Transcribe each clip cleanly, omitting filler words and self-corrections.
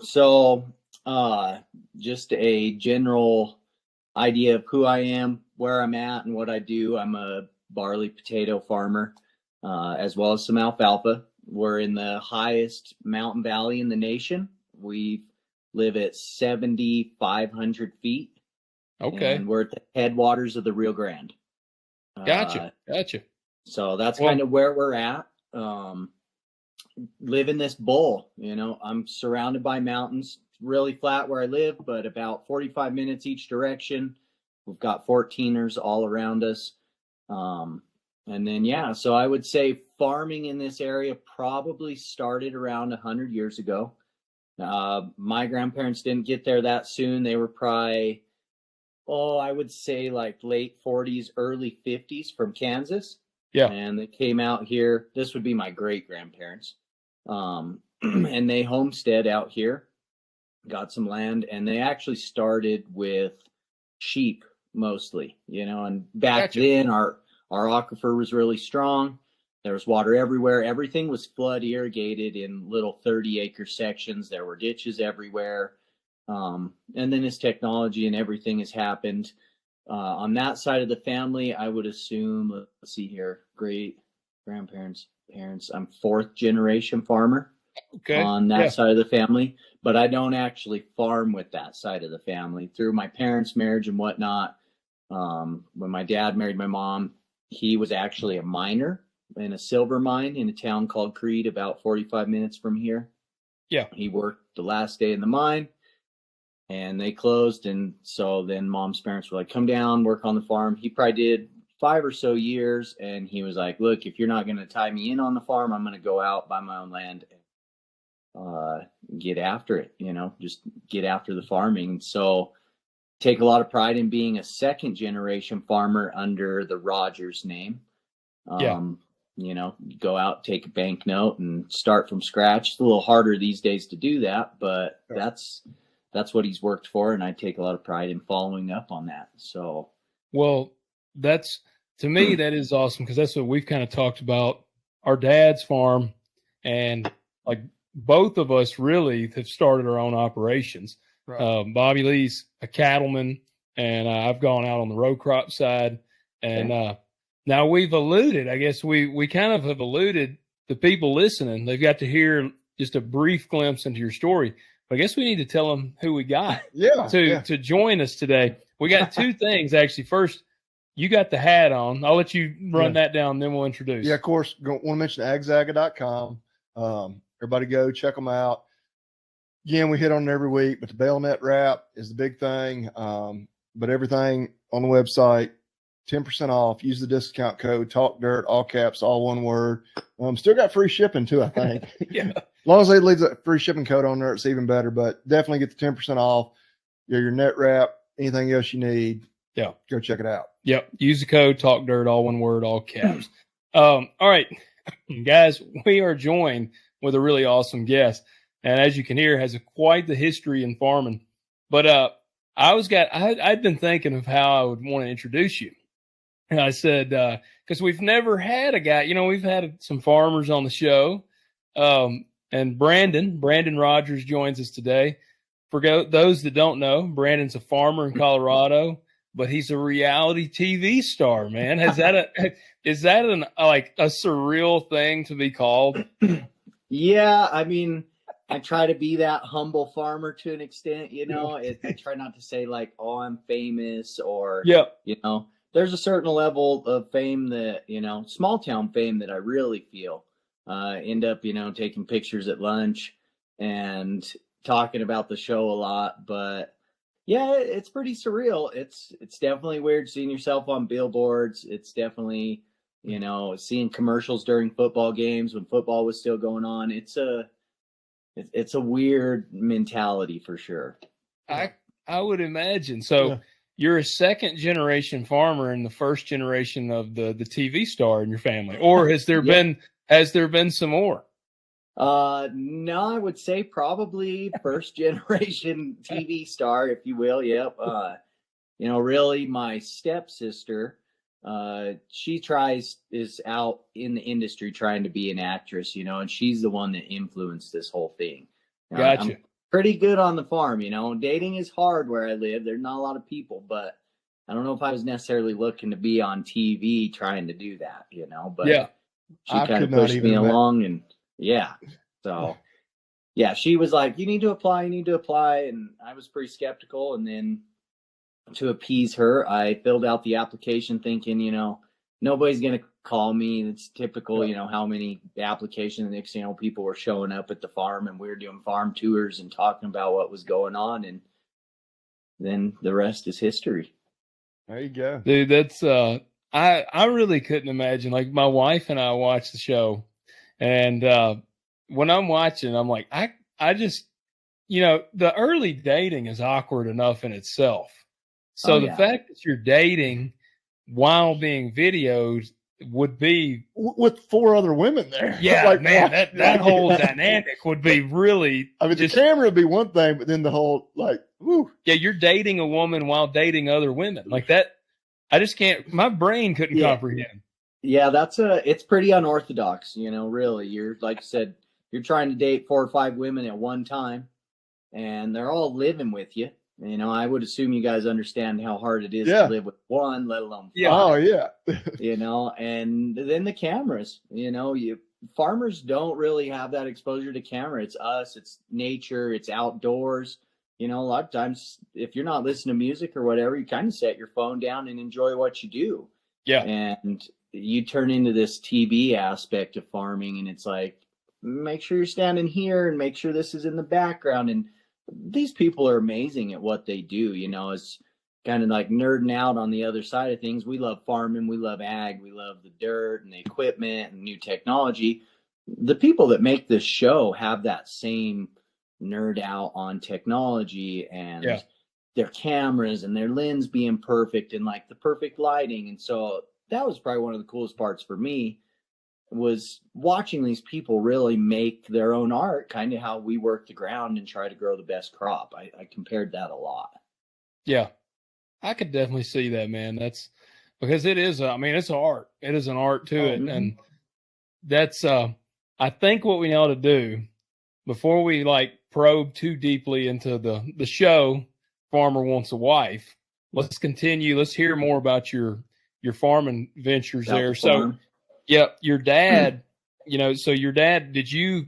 So, just a general idea of who I am, where I'm at, and what I do. I'm a barley potato farmer, as well as some alfalfa. We're in the highest mountain valley in the nation. We live at 7,500 feet, Okay. and we're at the headwaters of the Rio Grande. Gotcha. Uh, Gotcha. so that's kind Well, of where we're at. Live in this bowl. I'm surrounded by mountains, really flat where I live, but about 45 minutes each direction. We've got 14ers all around us. Um, and then, yeah, so I would say farming in this area probably started around 100 years ago. My grandparents didn't get there that soon. They were probably, I would say like late 40s, early 50s from Kansas. yeah. And they came out here. This would be my great grandparents. And they homestead out here, got some land, and they actually started with sheep mostly, and back Gotcha. then our aquifer was really strong. There was water everywhere. Everything was flood irrigated in little 30-acre sections. There were ditches everywhere. And then as technology and everything has happened, on that side of the family, I would assume, let's see here, great grandparents, parents, I'm fourth generation farmer Okay. on that Yeah. side of the family, but I don't actually farm with that side of the family through my parents' marriage and whatnot. When my dad married my mom, he was actually a miner in a silver mine in a town called Creed, about 45 minutes from here. Yeah. He worked the last day in the mine and they closed. And so then mom's parents were like, come down, work on the farm. He probably did 5 or so years. And he was like, look, if you're not going to tie me in on the farm, I'm going to go out, buy my own land, get after it, just get after the farming. So take a lot of pride in being a second generation farmer under the Rogers name. Yeah. Um, go out, take a banknote and start from scratch. It's a little harder these days to do that, but that's what he's worked for. And I take a lot of pride in following up on that. So, Well, that's to me, that is awesome because that's what we've kind of talked about our dad's farm. And like both of us really have started our own operations. Right. Bobby Lee's a cattleman, and I've gone out on the row crop side. And now we've alluded, I guess we kind of have alluded to people listening. They've got to hear just a brief glimpse into your story. But I guess we need to tell them who we got to join us today. We got two things, actually. First, you got the hat on. I'll let you run that down, then we'll introduce. Yeah, of course. Want to mention agzaga.com. Everybody go check them out. Again, we hit on it every week, but the bail net wrap is the big thing. But everything on the website, 10% off. Use the discount code Talk Dirt, all caps, all one word. Still got free shipping too, I think. Yeah. As long as they leave the free shipping code on there, it's even better. But definitely get the 10% off. Your net wrap, anything else you need. Yeah. Go check it out. Yep. Use the code Talk Dirt, all one word, all caps. All right, guys, we are joined with a really awesome guest. And as you can hear, has quite the history in farming. But I'd been thinking of how I would want to introduce you. And I said, because we've never had a guy, we've had some farmers on the show. And Brandon Rogers joins us today. For those that don't know, Brandon's a farmer in Colorado, but he's a reality TV star, man. Is that a surreal thing to be called? Yeah, I mean, I try to be that humble farmer to an extent, I try not to say like, oh, I'm famous or, there's a certain level of fame that, small town fame that I really feel. End up, taking pictures at lunch and talking about the show a lot. But yeah, it's pretty surreal. It's definitely weird seeing yourself on billboards. It's definitely, seeing commercials during football games when football was still going on. It's a weird mentality for sure. I would imagine. So you're a second generation farmer and the first generation of the TV star in your family, or has there been some more? No, I would say probably first generation TV star, if you will. Yep. Really my stepsister, she is out in the industry trying to be an actress, and she's the one that influenced this whole thing. Gotcha. I'm pretty good on the farm, dating is hard where I live. There's not a lot of people, but I don't know if I was necessarily looking to be on TV trying to do that, but yeah, she kind of pushed me along, and so she was like, you need to apply, and I was pretty skeptical. And then to appease her, I filled out the application thinking, nobody's going to call me. It's typical, how many applications. The next thing people were showing up at the farm, and we were doing farm tours and talking about what was going on. And then the rest is history. There you go. Dude, that's, I really couldn't imagine. Like, my wife and I watched the show, and when I'm watching, I'm like, I just, the early dating is awkward enough in itself. So the fact that you're dating while being videoed would be with 4 other women there. Yeah, like, man, that whole dynamic would be really. I mean, the camera would be one thing, but then the whole woo. Yeah, you're dating a woman while dating other women like that. I just can't. My brain couldn't comprehend. Yeah, it's pretty unorthodox. Really, you're like you said, you're trying to date 4 or 5 women at one time, and they're all living with you. I would assume you guys understand how hard it is to live with one, let alone 5. Oh, yeah. And then the cameras, farmers don't really have that exposure to camera. It's us, it's nature, it's outdoors. A lot of times if you're not listening to music or whatever, you kind of set your phone down and enjoy what you do. Yeah. And you turn into this TV aspect of farming, and it's like, make sure you're standing here and make sure this is in the background. And these people are amazing at what they do. It's kind of like nerding out on the other side of things. We love farming, we love ag, we love the dirt and the equipment and new technology. The people that make this show have that same nerd out on technology and their cameras and their lens being perfect and like the perfect lighting. And so that was probably one of the coolest parts for me, was watching these people really make their own art, kind of how we work the ground and try to grow the best crop. I compared that a lot. Yeah, I could definitely see that, man. That's because it is, it's art. It is an art to it. And that's, I think what we ought to do before we probe too deeply into the show, Farmer Wants a Wife, let's continue. Let's hear more about your farming ventures there. So, your dad, so your dad, did you,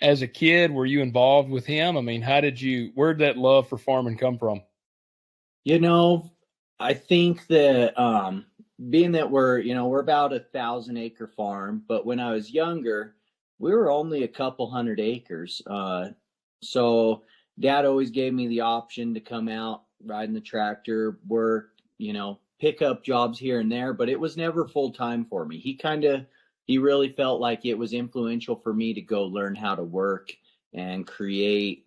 as a kid, were you involved with him? I mean, where'd that love for farming come from? I think that, being that we're about 1,000-acre farm, but when I was younger, we were only a couple hundred acres. So Dad always gave me the option to come out, riding the tractor, work, pick up jobs here and there, but it was never full time for me. He really felt like it was influential for me to go learn how to work and create,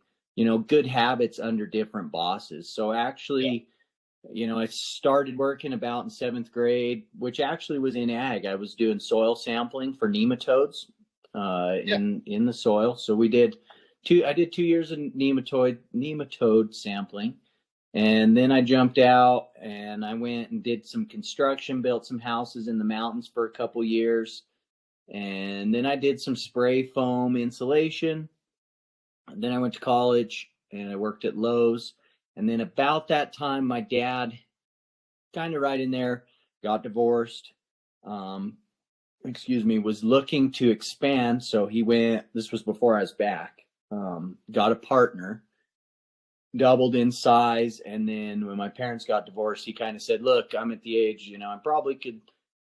good habits under different bosses. So actually, I started working about in 7th grade, which actually was in ag. I was doing soil sampling for nematodes in the soil. So I did 2 years of nematode sampling. And then I jumped out and I went and did some construction, built some houses in the mountains for a couple years. And then I did some spray foam insulation. And then I went to college and I worked at Lowe's. And then about that time, my dad, kind of right in there, got divorced. Was looking to expand. So he went, this was before I was back, got a partner, doubled in size. And then when my parents got divorced, he kind of said, look, I'm at the age, I probably could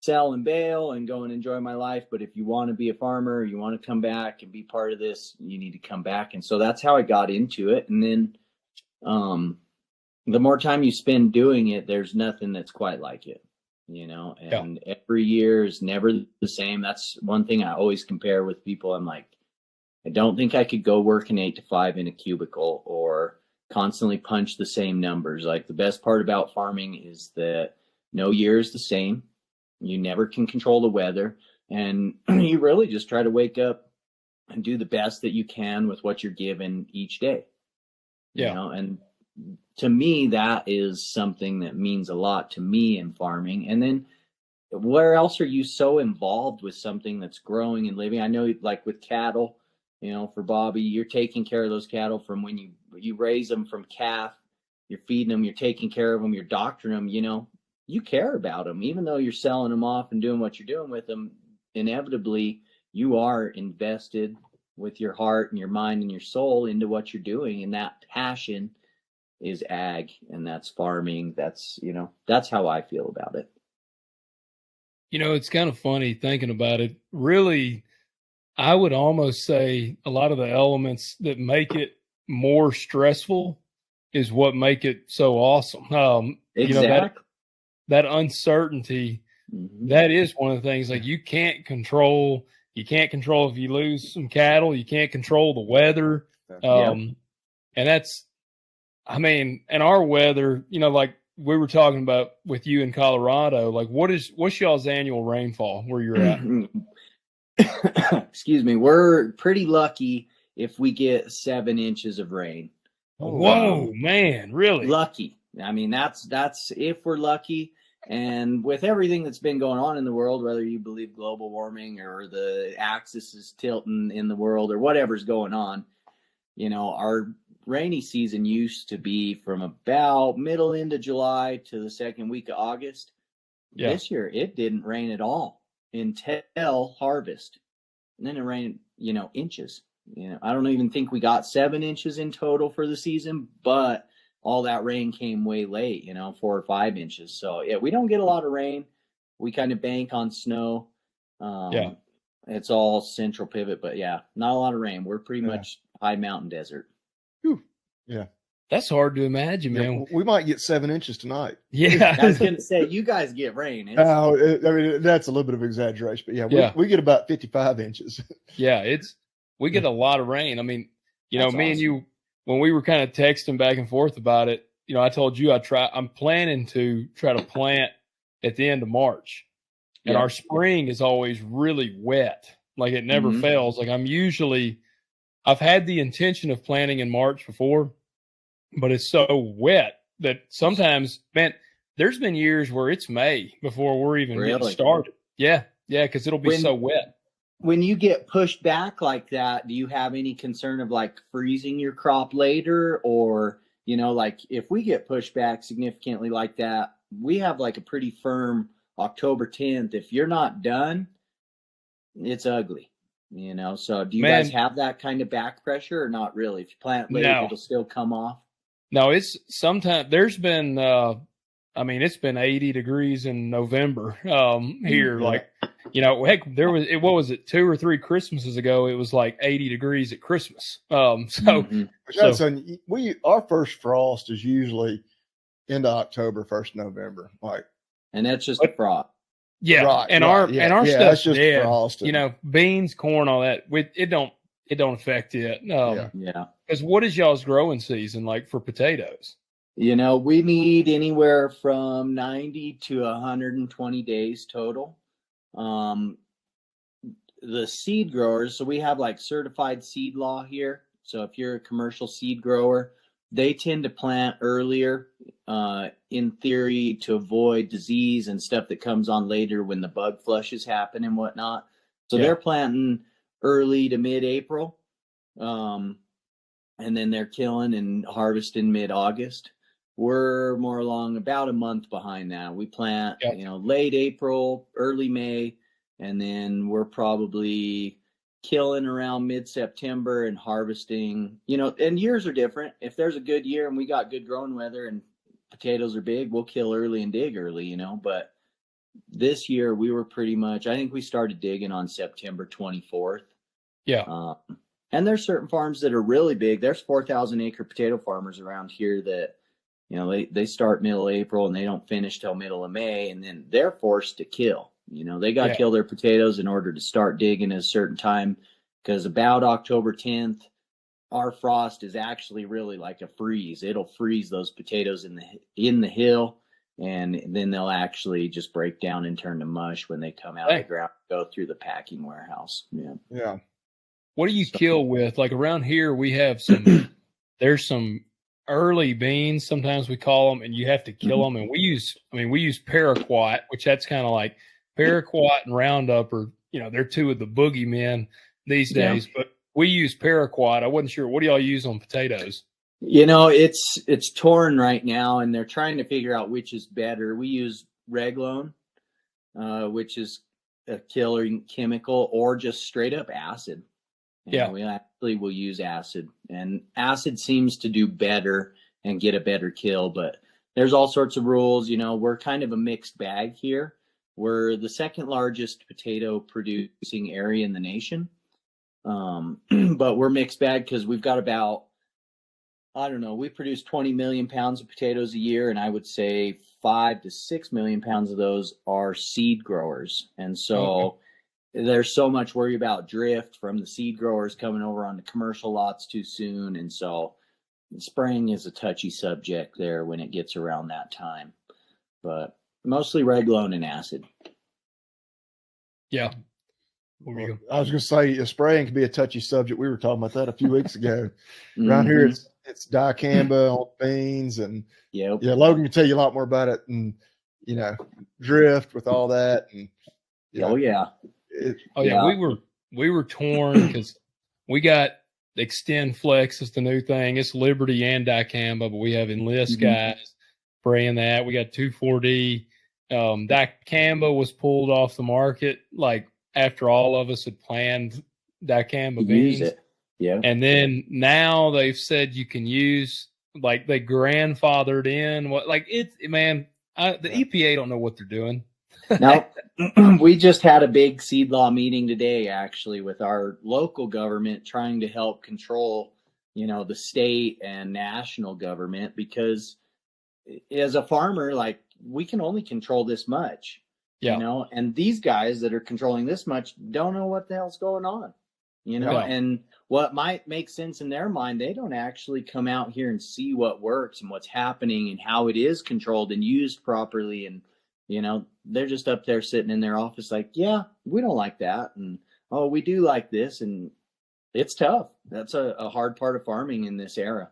sell and bail and go and enjoy my life. But if you want to be a farmer, you want to come back and be part of this, you need to come back. And so that's how I got into it. And then the more time you spend doing it, there's nothing that's quite like it, and every year is never the same. That's one thing I always compare with people. I'm like, I don't think I could go work an 8 to 5 in a cubicle or constantly punch the same numbers. Like, the best part about farming is that no year is the same. You never can control the weather, and you really just try to wake up and do the best that you can with what you're given each day. And to me, that is something that means a lot to me in farming. And then where else are you so involved with something that's growing and living? I know, like with cattle, you know, for Bobby, you're taking care of those cattle from when you raise them from calf, you're feeding them, you're taking care of them, you're doctoring them, you know, you care about them, even though you're selling them off and doing what you're doing with them. Inevitably, you are invested with your heart and your mind and your soul into what you're doing. And that passion is ag, and that's farming. That's, you know, that's how I feel about it. You know, it's kind of funny thinking about it. Really, I would almost say a lot of the elements that make it more stressful is what make it so awesome. Exactly. You know, that uncertainty, that is one of the things, like, you can't control. You can't control if you lose some cattle. You can't control the weather. And that's, I mean, and our weather, you know, like we were talking about with you in Colorado, like what's y'all's annual rainfall where you're at? Excuse me. We're pretty lucky if we get 7 inches of rain. Whoa, man, really? Lucky. I mean, that's if we're lucky. And with everything that's been going on in the world, whether you believe global warming or the axis is tilting in the world or whatever's going on, you know, our rainy season used to be from about middle into July to the second week of August. Yeah. This year, it didn't rain at all until harvest. And then it rained, you know, inches. You know, I don't even think we got 7 inches in total for the season, but all that rain came way late, you know, 4 or 5 inches. So, yeah, we don't get a lot of rain. We kind of bank on snow. It's all central pivot, but yeah, not a lot of rain. We're pretty much high mountain desert. Whew. Yeah. That's hard to imagine, man. We might get 7 inches tonight. Yeah. I was going to say, you guys get rain. I mean, that's a little bit of exaggeration, but we get about 55 inches. Yeah, we get a lot of rain. I mean, you know, me and you, when we were kind of texting back and forth about it, you know, I told you I'm planning to try to plant at the end of March. And our spring is always really wet. Like, it never fails. Like, I've had the intention of planting in March before, but it's so wet that sometimes, man, there's been years where it's May before we're even getting started. Yeah, because it'll be so wet. When you get pushed back like that, do you have any concern of like freezing your crop later? Or, you know, like if we get pushed back significantly like that, we have like a pretty firm October 10th. If you're not done, it's ugly, you know? So do you guys have that kind of back pressure or not really? If you plant late, it'll still come off. No, it's sometimes there's been, I mean, it's been 80 degrees in November here. Like, you know, heck, what was it, 2 or 3 Christmases ago? It was like 80 degrees at Christmas. Our first frost is usually into October, 1st November. Like, and that's just a frost. Yeah, right, and our stuff's just dead. Frost. You know, beans, corn, all that. It don't affect it. Because what is y'all's growing season like for potatoes? You know, we need anywhere from 90 to 120 days total. The seed growers, so we have like certified seed law here. So if you're a commercial seed grower, they tend to plant earlier, in theory, to avoid disease and stuff that comes on later when the bug flushes happen and whatnot. So they're planting early to mid-April, and then they're killing and harvesting mid-August. We're more along about a month behind that. We plant, you know, late April, early May, and then we're probably killing around mid-September and harvesting, you know, and years are different. If there's a good year and we got good growing weather and potatoes are big, we'll kill early and dig early, you know. But this year we were pretty much, I think we started digging on September 24th. Yeah. And there's certain farms that are really big. There's 4,000 acre potato farmers around here that, you know, they start middle April and they don't finish till middle of May, and then they're forced to kill. You know, they got to kill their potatoes in order to start digging at a certain time, because about October 10th, our frost is actually really like a freeze. It'll freeze those potatoes in the hill, and then they'll actually just break down and turn to mush when they come out of the ground, go through the packing warehouse. Yeah. What do you kill with? Like around here, we have there's some early beans, sometimes we call them, and you have to kill them. And we use paraquat, which that's kind of like paraquat and Roundup are, you know, they're two of the boogeymen these days. But we use paraquat. I wasn't sure. What do y'all use on potatoes? It's torn right now, and they're trying to figure out which is better. We use Reglone, which is a killer chemical, or just straight up acid. We actually will use acid, and acid seems to do better and get a better kill, but there's all sorts of rules. We're kind of a mixed bag here. We're the second largest potato producing area in the nation. But we're mixed bag because we've got about, I don't know, we produce 20 million pounds of potatoes a year, and I would say 5 to 6 million pounds of those are seed growers. And so there's so much worry about drift from the seed growers coming over on the commercial lots too soon. And so spraying is a touchy subject there when it gets around that time, but mostly Reglone and acid. Yeah. Well, I was going to say spraying can be a touchy subject. We were talking about that a few weeks ago. Around here, it's dicamba on beans, and Logan can tell you a lot more about it, and drift with all that, and we were torn because we got Extend Flex is the new thing. It's Liberty and dicamba, but we have Enlist guys spraying that. We got 2,4-D. Dicamba was pulled off the market like after all of us had planned dicamba beans. And then now they've said you can use, like, they grandfathered in the EPA don't know what they're doing. Now, we just had a big seed law meeting today, actually, with our local government trying to help control, the state and national government, because as a farmer, like, we can only control this much, and these guys that are controlling this much don't know what the hell's going on, and what might make sense in their mind, they don't actually come out here and see what works and what's happening and how it is controlled and used properly. And, they're just up there sitting in their office like, yeah, we don't like that. And, oh, we do like this. And it's tough. That's a hard part of farming in this era.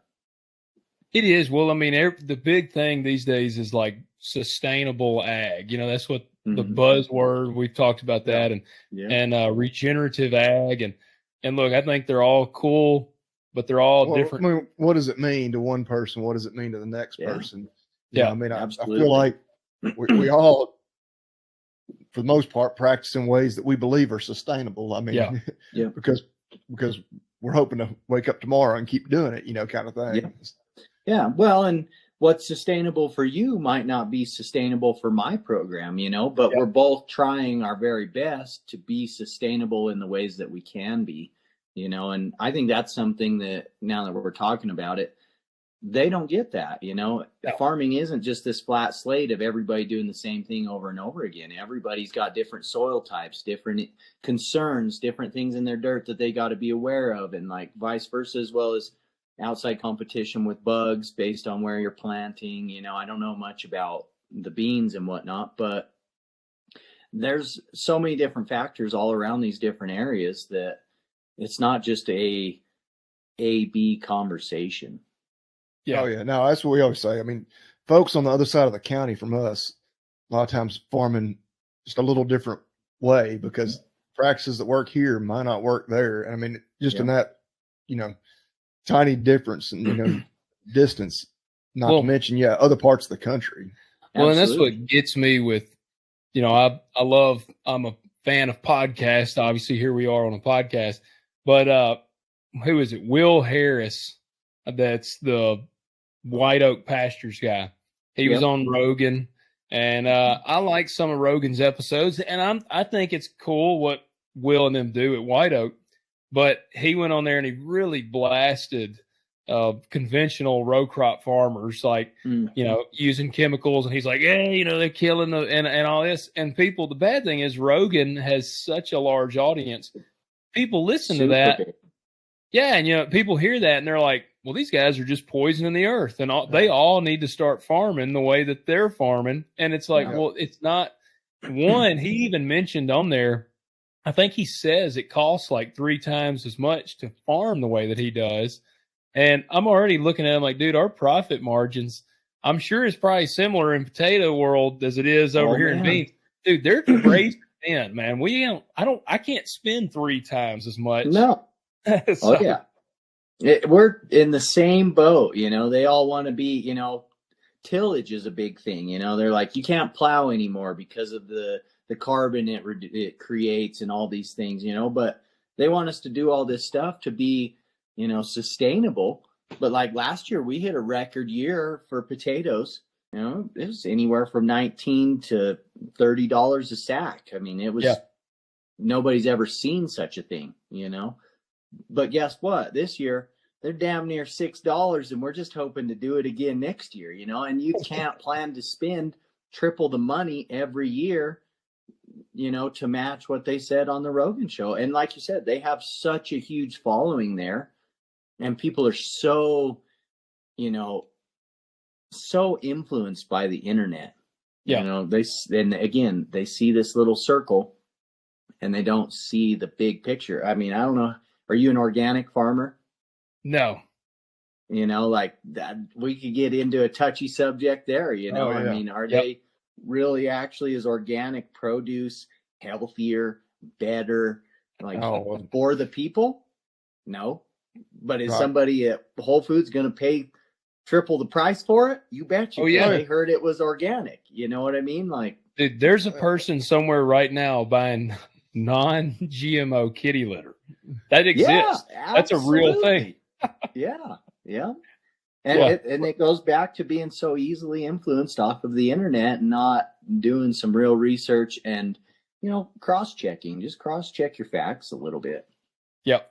It is. Well, I mean, the big thing these days is like sustainable ag. That's what the buzzword, we've talked about that, and regenerative ag. And look, I think they're all cool, but they're all different. I mean, what does it mean to one person? What does it mean to the next person? I mean, I absolutely. feel like we all, for the most part, practice in ways that we believe are sustainable. I mean, because we're hoping to wake up tomorrow and keep doing it, kind of thing. Yeah. Well, and what's sustainable for you might not be sustainable for my program, but we're both trying our very best to be sustainable in the ways that we can be, and I think that's something that, now that we're talking about it, they don't get that, Farming isn't just this flat slate of everybody doing the same thing over and over again. Everybody's got different soil types, different concerns, different things in their dirt that they got to be aware of, and like vice versa, as well as outside competition with bugs based on where you're planting. I don't know much about the beans and whatnot, but there's so many different factors all around these different areas that it's not just a B conversation. Oh yeah, no, that's what we always say. I mean, folks on the other side of the county from us, a lot of times farming just a little different way, because practices that work here might not work there. And I mean, just in that, tiny difference in, distance, not to mention, other parts of the country. Well, and that's what gets me with, I'm a fan of podcasts. Obviously, here we are on a podcast, but who is it? Will Harris. That's the White Oak Pastures guy. He was on Rogan, and I like some of Rogan's episodes, and I think it's cool what Will and them do at White Oak. But he went on there and he really blasted conventional row crop farmers, like, using chemicals. And he's like, they're killing and all this. And people, the bad thing is Rogan has such a large audience. People listen to that. Yeah. And, people hear that and they're like, well, these guys are just poisoning the earth, and they all need to start farming the way that they're farming. And it's like, well, it's not one. He even mentioned on there, I think he says it costs like 3 times as much to farm the way that he does. And I'm already looking at him like, dude, our profit margins, I'm sure it's probably similar in potato world as it is over here in beans. Dude, they're crazy thin, man. I can't spend 3 times as much So, Oh yeah. We're in the same boat, you know. They all want to be, you know, tillage is a big thing, you know. They're like, you can't plow anymore because of the carbon it creates and all these things, you know. But they want us to do all this stuff to be, you know, sustainable. But like last year, we hit a record year for potatoes. You know, it was anywhere from $19 to $30 a sack. I mean, it was nobody's ever seen such a thing, you know. But guess what? This year they're damn near $6, and we're just hoping to do it again next year, you know. And you can't plan to spend triple the money every year, you know, to match what they said on the Rogan show. And like you said, they have such a huge following there, and people are so, you know, so influenced by the internet. You know, they see this little circle and they don't see the big picture. I mean, I don't know. Are you an organic farmer? No. You know, like that, we could get into a touchy subject there, you know. I mean, are they really actually is organic produce healthier, better, like for the people? No. But is somebody at Whole Foods going to pay triple the price for it? You bet you. They heard it was organic. You know what I mean? Like, dude, there's a person somewhere right now buying non-GMO kitty litter. That exists. That's a real thing. Yeah. And it goes back to being so easily influenced off of the internet and not doing some real research and, you know, cross-checking. Just cross-check your facts a little bit. Yep.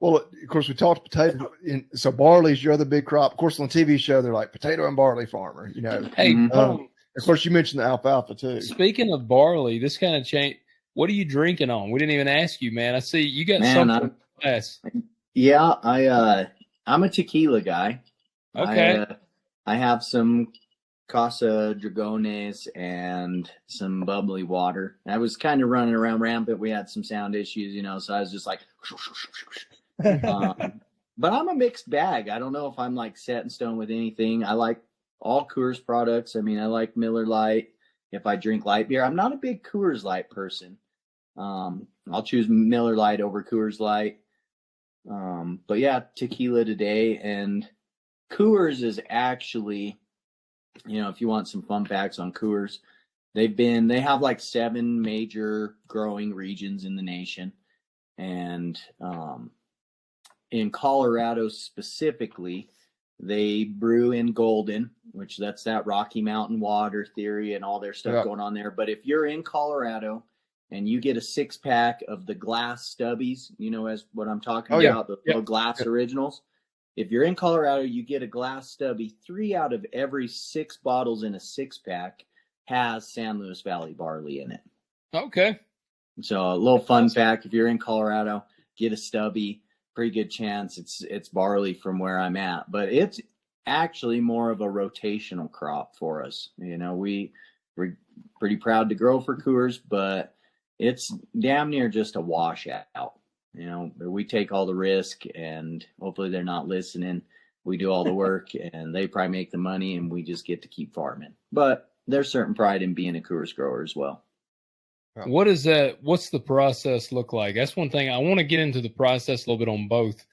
Well, of course, we talked potato. So barley's your other big crop. Of course, on the TV show, they're like potato and barley farmer, you know. Hey, of course, you mentioned the alfalfa too. Speaking of barley, this kind of change. What are you drinking on? We didn't even ask you, man. I see you got something. Yeah, I'm a tequila guy. Okay. I have some Casa Dragones and some bubbly water. I was kind of running around rampant. We had some sound issues, you know, so I was just like, but I'm a mixed bag. I don't know if I'm like set in stone with anything. I like all Coors products. I mean, I like Miller Lite. If I drink light beer, I'm not a big Coors Light person. I'll choose Miller Lite over Coors Light. But yeah, tequila today. And Coors is actually, you know, if you want some fun facts on Coors, they have like 7 major growing regions in the nation. And in Colorado specifically, they brew in Golden, which that's that Rocky Mountain water theory and all their stuff going on there. But if you're in Colorado and you get a 6-pack of the glass stubbies, you know, as what I'm talking about, the little glass originals. If you're in Colorado, you get a glass stubby. 3 out of every 6 bottles in a 6-pack has San Luis Valley barley in it. Okay. So a little fun fact: if you're in Colorado, get a stubby. Pretty good chance it's barley from where I'm at, but it's actually more of a rotational crop for us. You know, we're pretty proud to grow for Coors, but it's damn near just a washout. You know, we take all the risk, and hopefully they're not listening. We do all the work, and they probably make the money, and we just get to keep farming. But there's certain pride in being a Coors grower as well. What is that? What's the process look like? That's one thing. I want to get into the process a little bit on both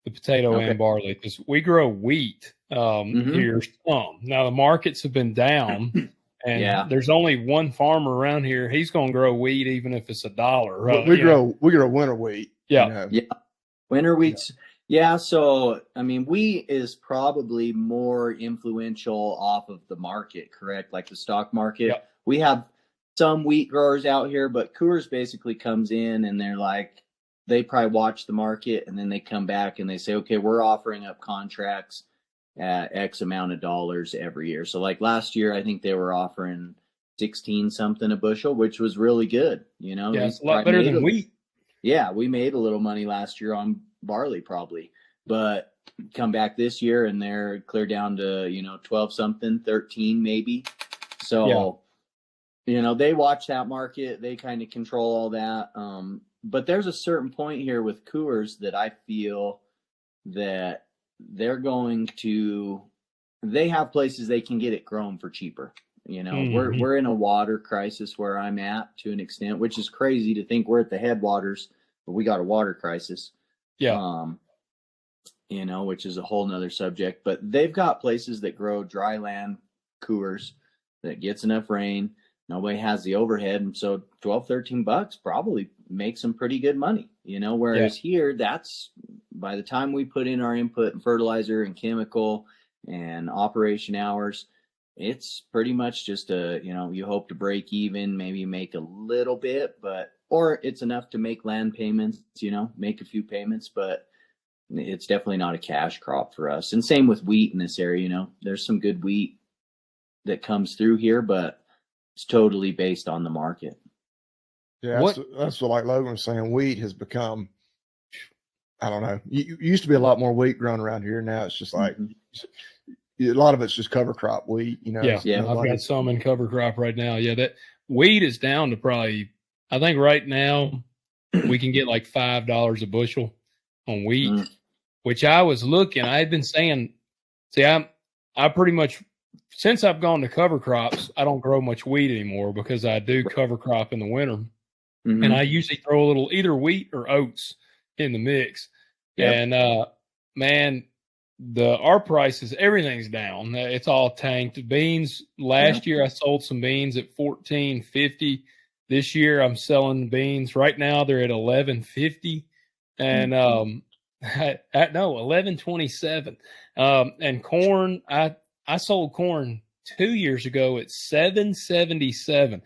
the potato and barley, because we grow wheat here some. Now the markets have been down, and there's only one farmer around here. He's going to grow wheat even if it's $1. We grow winter wheat. Yeah, you know. Winter wheats. Yeah, so I mean, wheat is probably more influential off of the market, correct? Like the stock market. Yep. We have some wheat growers out here, but Coors basically comes in and they're like, they probably watch the market and then they come back and they say, okay, we're offering up contracts at X amount of dollars every year. So like last year, I think they were offering 16 something a bushel, which was really good. You know, it's a lot better than wheat. Yeah, we made a little money last year on barley probably, but come back this year and they're clear down to, you know, 12 something, 13 maybe. So, you know, they watch that market, they kind of control all that. But there's a certain point here with Coors that I feel that they're going to, they have places they can get it grown for cheaper. You know, we're in a water crisis where I'm at to an extent, which is crazy to think we're at the headwaters, but we got a water crisis. Yeah. You know, which is a whole nother subject, but they've got places that grow dry land coors that gets enough rain. Nobody has the overhead. And so 12, $13 probably makes them pretty good money, you know, whereas here, that's by the time we put in our input and fertilizer and chemical and operation hours, it's pretty much just you hope to break even, maybe make a little bit, or it's enough to make land payments, make a few payments, but it's definitely not a cash crop for us. And same with wheat in this area, there's some good wheat that comes through here, but it's totally based on the market. Yeah, that's what, like Logan was saying, wheat has become, I don't know. You used to be a lot more wheat grown around here. Now it's just like a lot of it's just cover crop wheat. Yeah. I've got some in cover crop right now. Yeah, that wheat is down to probably, I think right now we can get like $5 a bushel on wheat, which I was looking. I had been saying, see, I pretty much, since I've gone to cover crops, I don't grow much wheat anymore because I do cover crop in the winter. And I usually throw a little either wheat or oats in the mix. Yep. And man, our prices, everything's down. It's all tanked. Beans, last year I sold some beans at $14.50. This year I'm selling beans. Right now they're at $11.50. And $11.27. And corn, I sold corn 2 years ago at $7.77.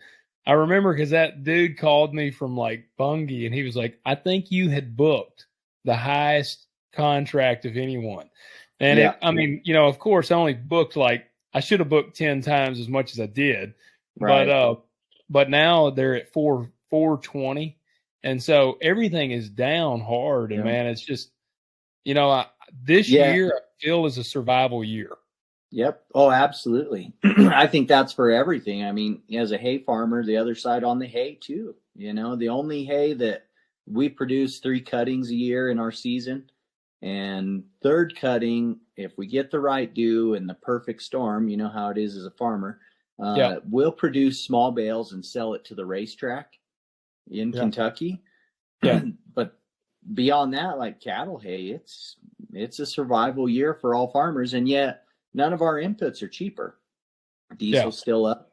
I remember because that dude called me from like Bungie and he was like, I think you had booked the highest contract of anyone. And of course I only booked I should have booked 10 times as much as I did. Right. But now they're at 420. And so everything is down hard. And man, it's just, this year I feel is a survival year. Yep. Oh, absolutely. I think that's for everything. I mean, as a hay farmer, the other side on the hay too, the only hay that we produce 3 cuttings a year in our season, and third cutting, if we get the right dew and the perfect storm, you know how it is as a farmer, we'll produce small bales and sell it to the racetrack in Kentucky. Yeah. But beyond that, like cattle hay, it's a survival year for all farmers. And yet none of our inputs are cheaper. Diesel's still up,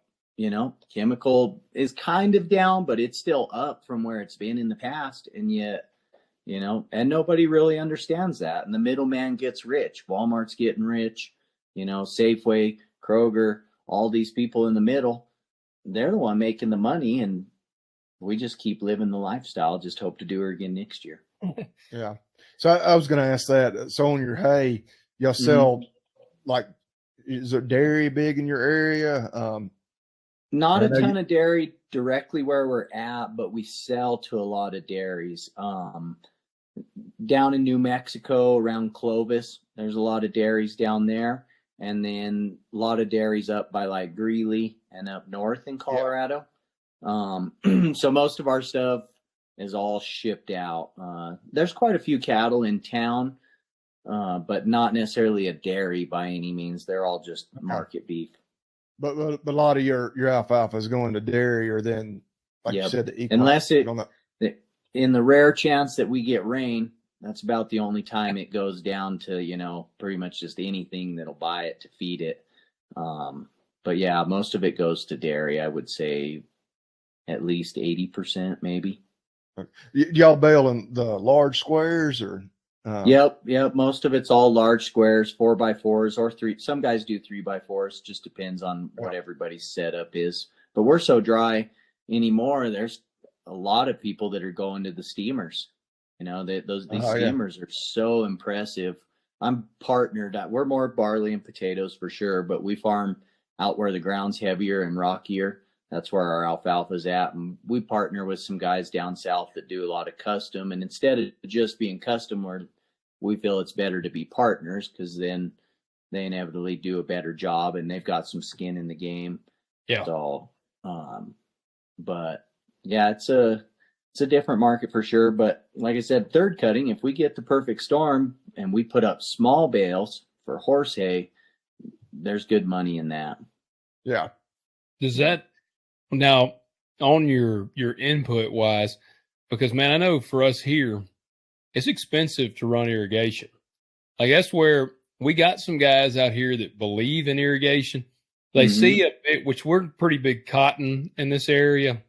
chemical is kind of down, but it's still up from where it's been in the past. And yet, and nobody really understands that. And the middleman gets rich. Walmart's getting rich, Safeway, Kroger, all these people in the middle, they're the one making the money. And we just keep living the lifestyle. Just hope to do her again next year. Yeah. So I was going to ask that. So on your hay, y'all sell is there dairy big in your area? Not a ton of dairy directly where we're at, but we sell to a lot of dairies. Down in New Mexico around Clovis, there's a lot of dairies down there. And then a lot of dairies up by like Greeley and up north in Colorado. So most of our stuff is all shipped out. There's quite a few cattle in town, but not necessarily a dairy by any means. They're all just market beef. But a lot of your alfalfa is going to dairy, or then, you said, the unless in the rare chance that we get rain, that's about the only time it goes down to, pretty much just anything that'll buy it to feed it. But yeah, most of it goes to dairy. I would say at least 80%, maybe. Y'all bale in the large squares or? Yep. Most of it's all large squares, 4x4s or 3. Some guys do 3x4s. Just depends on what everybody's setup is. But we're so dry anymore. There's a lot of people that are going to the steamers. These steamers are so impressive. I'm partnered. We're more barley and potatoes for sure, but we farm out where the ground's heavier and rockier. That's where our alfalfa is at. And we partner with some guys down south that do a lot of custom. And instead of just being custom, we feel it's better to be partners, because then they inevitably do a better job and they've got some skin in the game. Yeah. So, but yeah, it's a different market for sure. But like I said, third cutting, if we get the perfect storm and we put up small bales for horse hay, there's good money in that. Yeah. Does that now on your input wise, because man, I know for us here it's expensive to run irrigation. Like that's where we got some guys out here that believe in irrigation. They see a bit, which we're pretty big cotton in this area.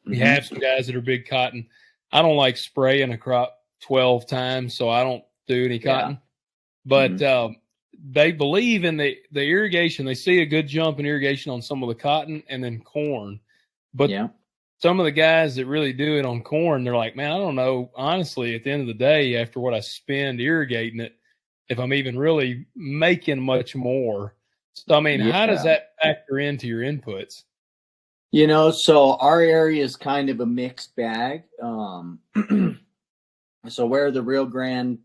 We have some guys that are big cotton. I don't like spraying a crop 12 times, so I don't do any cotton. But they believe in the irrigation. They see a good jump in irrigation on some of the cotton and then corn. But some of the guys that really do it on corn, they're like, man, I don't know. Honestly, at the end of the day, after what I spend irrigating it, if I'm even really making much more. So, I mean, how does that factor into your inputs? You know, so our area is kind of a mixed bag. So where the Rio Grande,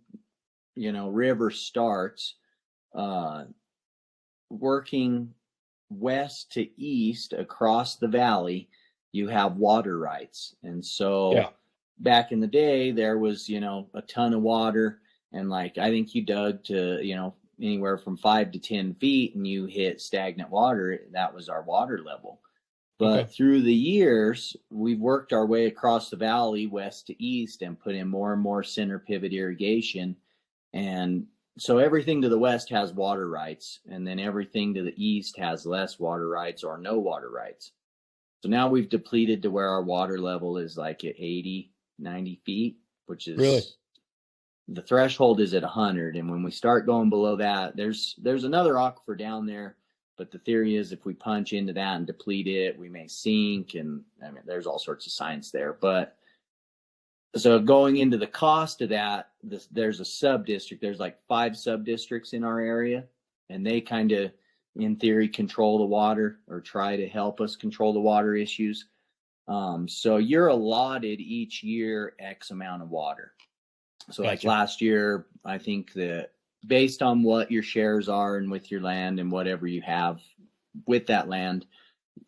river starts, working west to east across the valley, you have water rights. And so back in the day, there was, a ton of water. And like, I think you dug to, anywhere from 5 to 10 feet and you hit stagnant water. That was our water level. But through the years, we've worked our way across the valley, west to east, and put in more and more center pivot irrigation. And so everything to the west has water rights, and then everything to the east has less water rights or no water rights. So now we've depleted to where our water level is like at 80, 90 feet, which is really the threshold is at 100. And when we start going below that, there's another aquifer down there. But the theory is if we punch into that and deplete it, we may sink. And I mean, there's all sorts of science there. But so going into the cost of that, there's a sub-district. There's like 5 sub-districts in our area. And they kind of, in theory, control the water or try to help us control the water issues. So you're allotted each year X amount of water. So like last year, I think that based on what your shares are and with your land and whatever you have with that land,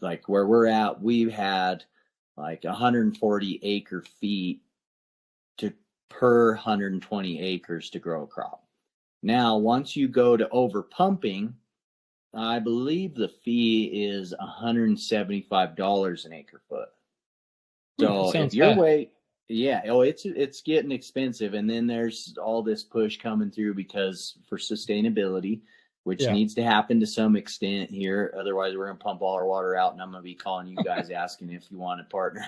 like where we're at, we've had like 140 acre feet per 120 acres to grow a crop. Now, once you go to over pumping, I believe the fee is $175 an acre foot. So if you're it's getting expensive. And then there's all this push coming through because for sustainability, which needs to happen to some extent here. Otherwise, we're going to pump all our water out, and I'm going to be calling you guys asking if you want a partner.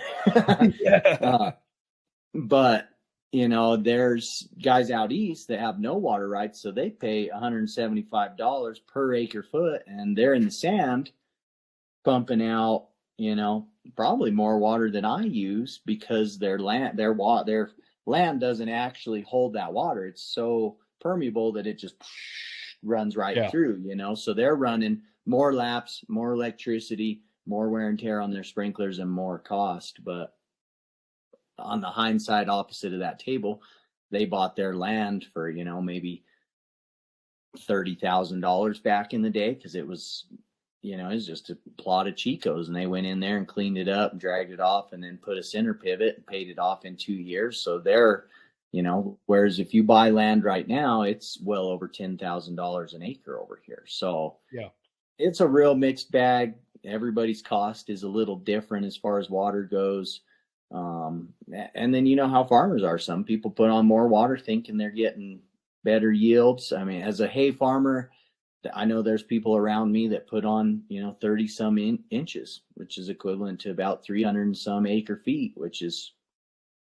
But, there's guys out east that have no water rights, so they pay $175 per acre foot, and they're in the sand pumping out, probably more water than I use because their land doesn't actually hold that water. It's so permeable that it just runs right through, so they're running more laps, more electricity, more wear and tear on their sprinklers and more cost. But on the hindsight opposite of that table, they bought their land for, maybe $30,000 back in the day because it was just a plot of Chicos, and they went in there and cleaned it up, dragged it off, and then put a center pivot and paid it off in 2 years. So they're, whereas if you buy land right now, it's well over $10,000 an acre over here. So it's a real mixed bag. Everybody's cost is a little different as far as water goes. And then how farmers are. Some people put on more water thinking they're getting better yields. I mean, as a hay farmer, I know there's people around me that put on, 30 some inches, which is equivalent to about 300 and some acre feet, which is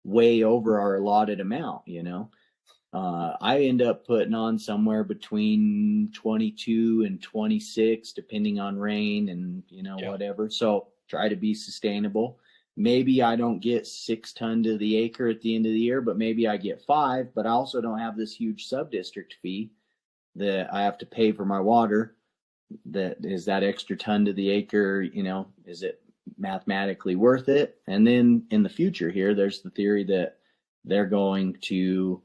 way over our allotted amount. I end up putting on somewhere between 22 and 26, depending on rain and, whatever. So try to be sustainable. Maybe I don't get 6 ton to the acre at the end of the year, but maybe I get 5, but I also don't have this huge sub-district fee that I have to pay for my water. That is that extra ton to the acre, is it mathematically worth it? And then in the future here, there's the theory that they're going to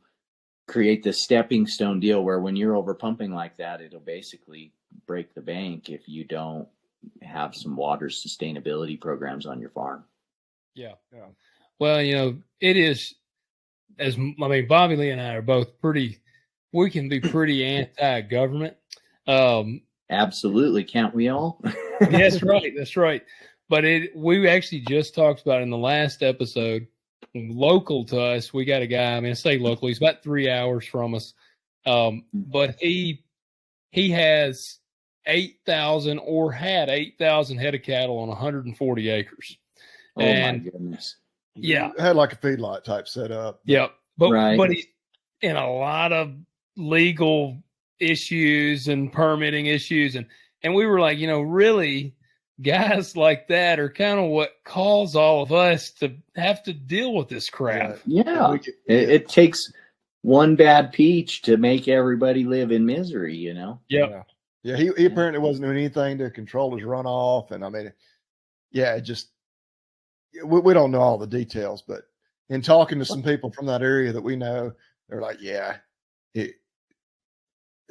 create this stepping stone deal where when you're over pumping like that, it'll basically break the bank if you don't have some water sustainability programs on your farm. Yeah. Well, it is, Bobby Lee and I are both we can be pretty anti-government. Absolutely. Can't we all? That's right. But we actually just talked about in the last episode local to us, we got a guy, I mean, I say local, he's about 3 hours from us. But he has 8,000 or had 8,000 head of cattle on 140 acres. Oh, and, my goodness. Yeah. Had like a feedlot type setup. Yeah. But he's in a lot of legal issues and permitting issues. And we were like, really, guys like that are kind of what cause all of us to have to deal with this crap. Yeah. It takes one bad peach to make everybody live in misery, Yep. Yeah. He apparently wasn't doing anything to control his runoff. And I mean, it just, we don't know all the details, but in talking to some people from that area that we know, they're like,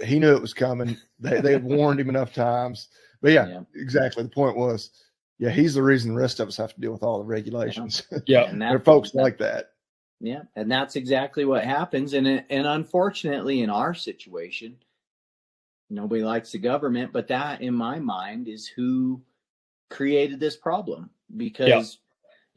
he knew it was coming. They had warned him enough times. But exactly. The point was, he's the reason the rest of us have to deal with all the regulations. Yeah. And there are folks like that. Yeah. And that's exactly what happens. And unfortunately, in our situation, nobody likes the government, but that, in my mind, is who created this problem. Because,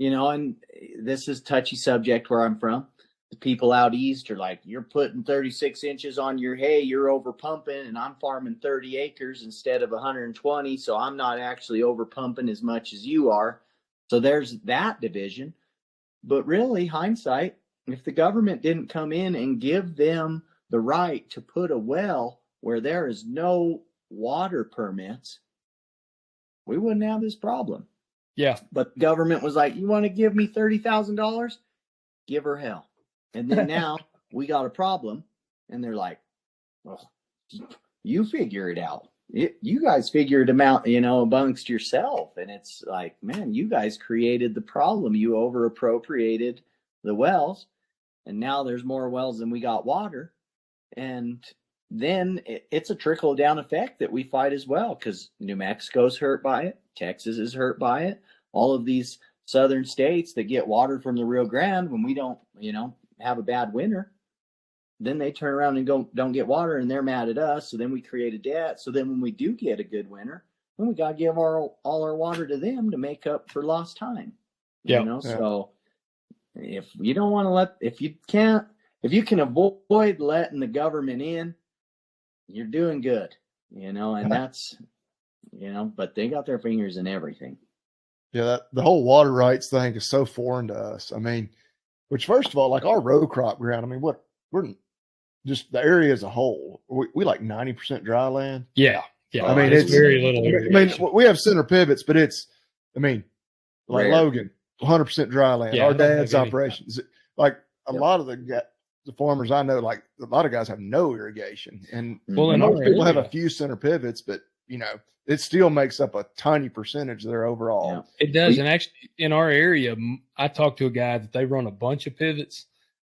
and this is a touchy subject where I'm from. The people out east are like, you're putting 36 inches on your hay, you're over pumping, and I'm farming 30 acres instead of 120, so I'm not actually over pumping as much as you are. So there's that division. But really, hindsight, if the government didn't come in and give them the right to put a well where there is no water permits, we wouldn't have this problem. Yeah. But the government was like, you want to give me $30,000? Give her hell. And then now we got a problem, and they're like, well, you figure it out. You guys figured them out, amongst yourself. And it's like, man, you guys created the problem. You over appropriated the wells, and now there's more wells than we got water. And then it's a trickle down effect that we fight as well, because New Mexico's hurt by it. Texas is hurt by it. All of these southern states that get water from the Rio Grande, when we don't, have a bad winter, then they turn around and don't get water, and they're mad at us. So then we create a debt. So then when we do get a good winter, then we got to give all our water to them to make up for lost time. So if you don't want to if you can avoid letting the government in, you're doing good, and that's, but they got their fingers in everything. Yeah. The whole water rights thing is so foreign to us. I mean, which, first of all, like our row crop ground, I mean, we're just the area as a whole, we like 90% dry land. Yeah. I mean, it's very little irrigation. I mean, we have center pivots, but it's, like rare. Logan, 100% dry land. Yeah, our dad's operations, like a lot of the farmers I know, like a lot of guys have no irrigation, and most people have a few center pivots, but it still makes up a tiny percentage of their overall. Yeah, it does. And actually, in our area, I talked to a guy that they run a bunch of pivots,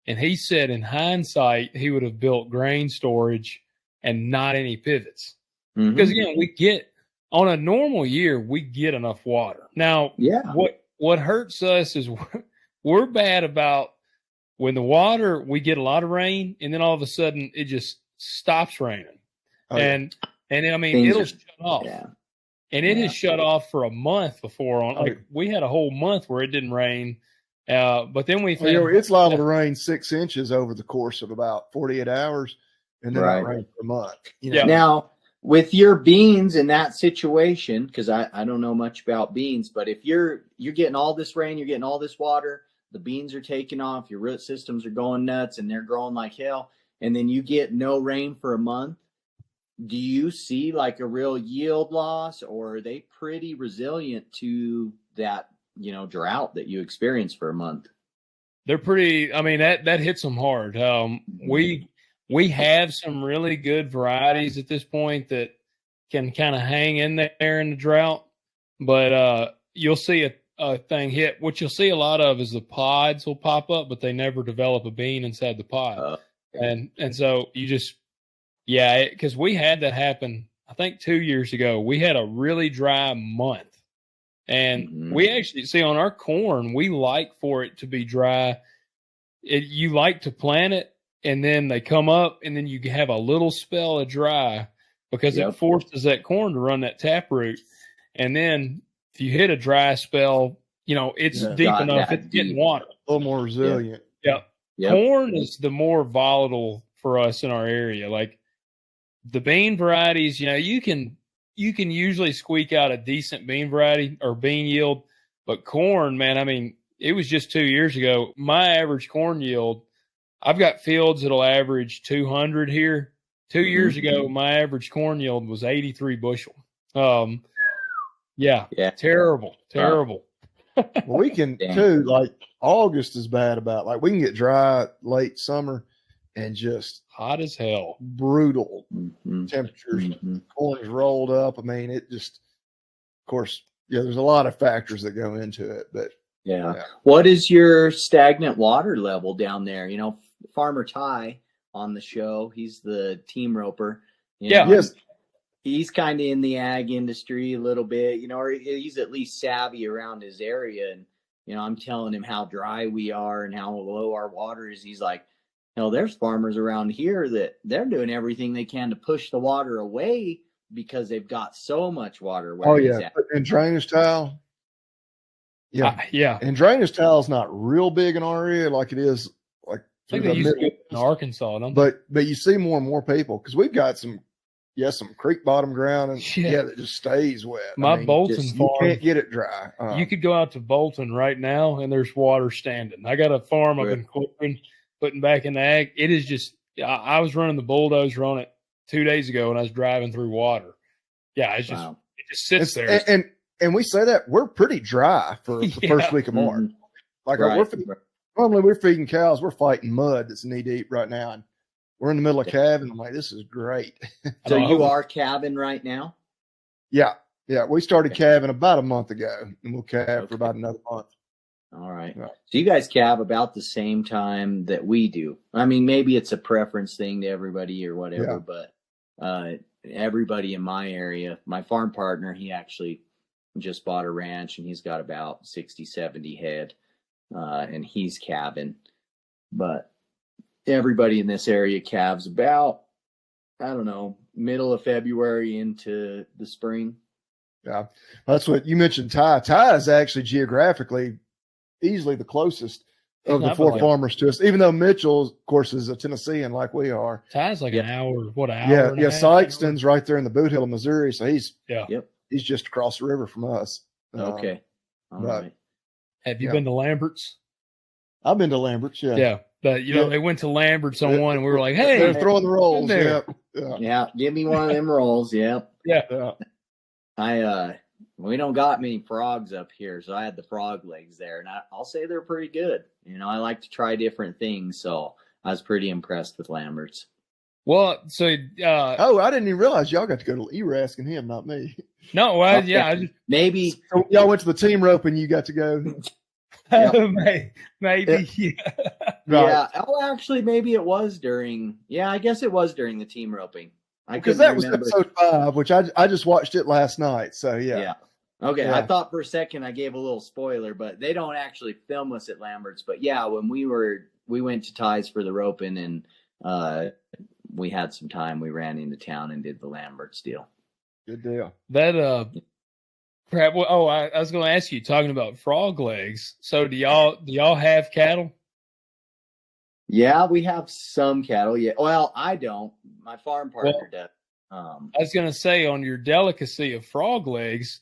and he said in hindsight, he would have built grain storage and not any pivots. Because, again, we get, on a normal year, we get enough water. Now, what hurts us is we're bad about when the water, we get a lot of rain, and then all of a sudden it just stops raining. And I mean, it'll shut off. Yeah. And it has shut off for a month before. We had a whole month where it didn't rain. But then we found it's liable to rain 6 inches over the course of about 48 hours, and then it rain for a month. Now, with your beans in that situation, because I don't know much about beans, but if you're getting all this rain, you're getting all this water, the beans are taking off, your root systems are going nuts, and they're growing like hell, and then you get no rain for a month, do you see like a real yield loss, or are they pretty resilient to that, drought that you experience for a month? They're pretty, I mean, that hits them hard. We have some really good varieties at this point that can kind of hang in there in the drought, but you'll see a thing hit. What you'll see a lot of is the pods will pop up, but they never develop a bean inside the pod. And so you just, because we had that happen, I think 2 years ago. We had a really dry month, and we actually see on our corn, we like for it to be dry. You like to plant it, and then they come up, and then you have a little spell of dry because it forces that corn to run that taproot. And then if you hit a dry spell, it's deep enough. It's getting water. A little more resilient. Yeah. Corn is the more volatile for us in our area. Like the bean varieties, you can usually squeak out a decent bean variety or bean yield, but corn, man, I mean, it was just 2 years ago. My average corn yield, I've got fields that'll average 200 here. 2 years ago, my average corn yield was 83 bushel. Terrible. Well, we can too, like August is bad about, like we can get dry late summer and just hot as hell, brutal temperatures. Corn is rolled up. I mean, it just, of course, there's a lot of factors that go into it, but yeah. What is your stagnant water level down there? Farmer Ty on the show, he's the team roper. Yes. He's kind of in the ag industry a little bit, or he's at least savvy around his area. And, I'm telling him how dry we are and how low our water is. He's like, there's farmers around here that they're doing everything they can to push the water away because they've got so much water. He's at. And drainage tile. And drainage tile is not real big in our area like it is like I think they used to get in Arkansas, don't they? But you see more and more people because we've got some creek bottom ground and that just stays wet. Bolton farm, you can't get it dry. You could go out to Bolton right now and there's water standing. I got a farm I've been putting back in the ag. It is just, I was running the bulldozer on it 2 days ago and I was driving through water. Yeah, it's just it just sits there. And we say that we're pretty dry for the first week of March. Like normally we're feeding cows, we're fighting mud that's knee deep right now. And we're in the middle of calving. I'm like, this is great. So you are calving right now? Yeah. We started calving about a month ago, and we'll calve for about another month. All right. So you guys calve about the same time that we do. I mean, maybe it's a preference thing to everybody or whatever, but everybody in my area, my farm partner, he actually just bought a ranch, and he's got about 60, 70 head, and he's calving. But everybody in this area calves about, I don't know, middle of February into the spring. Yeah, that's what you mentioned. Ty is actually geographically easily the closest of the four farmers to us, even though Mitchell, of course, is a Tennessean like we are. Ty's like an hour. Yeah, Sykeston's right there in the Boot Hill of Missouri, so he's just across the river from us. Okay, all right. Have you been to Lambert's? I've been to Lambert's. Yeah. But they went to Lambert's on one, and we were like, "Hey, they're throwing the rolls." Yeah, give me one of them rolls. Yep. Yeah. We don't got many frogs up here, so I had the frog legs there, and I'll say they're pretty good. I like to try different things, so I was pretty impressed with Lambert's. Well, so I didn't even realize y'all got to go to. You were asking him, not me. No, well, maybe so y'all went to the team rope, and you got to go. Maybe. Yeah. Oh, actually, maybe it was during. Yeah, I guess it was during the team roping. Because that was episode 5, which I just watched it last night. So yeah. Okay, I thought for a second I gave a little spoiler, but they don't actually film us at Lambert's. But yeah, when we went to Ty's for the roping, and we had some time. We ran into town and did the Lambert's deal. Good deal. That crap. Well, I was going to ask you, talking about frog legs. So do y'all have cattle? Yeah, we have some cattle. Yeah. Well, I don't. My farm partner does. I was going to say, on your delicacy of frog legs,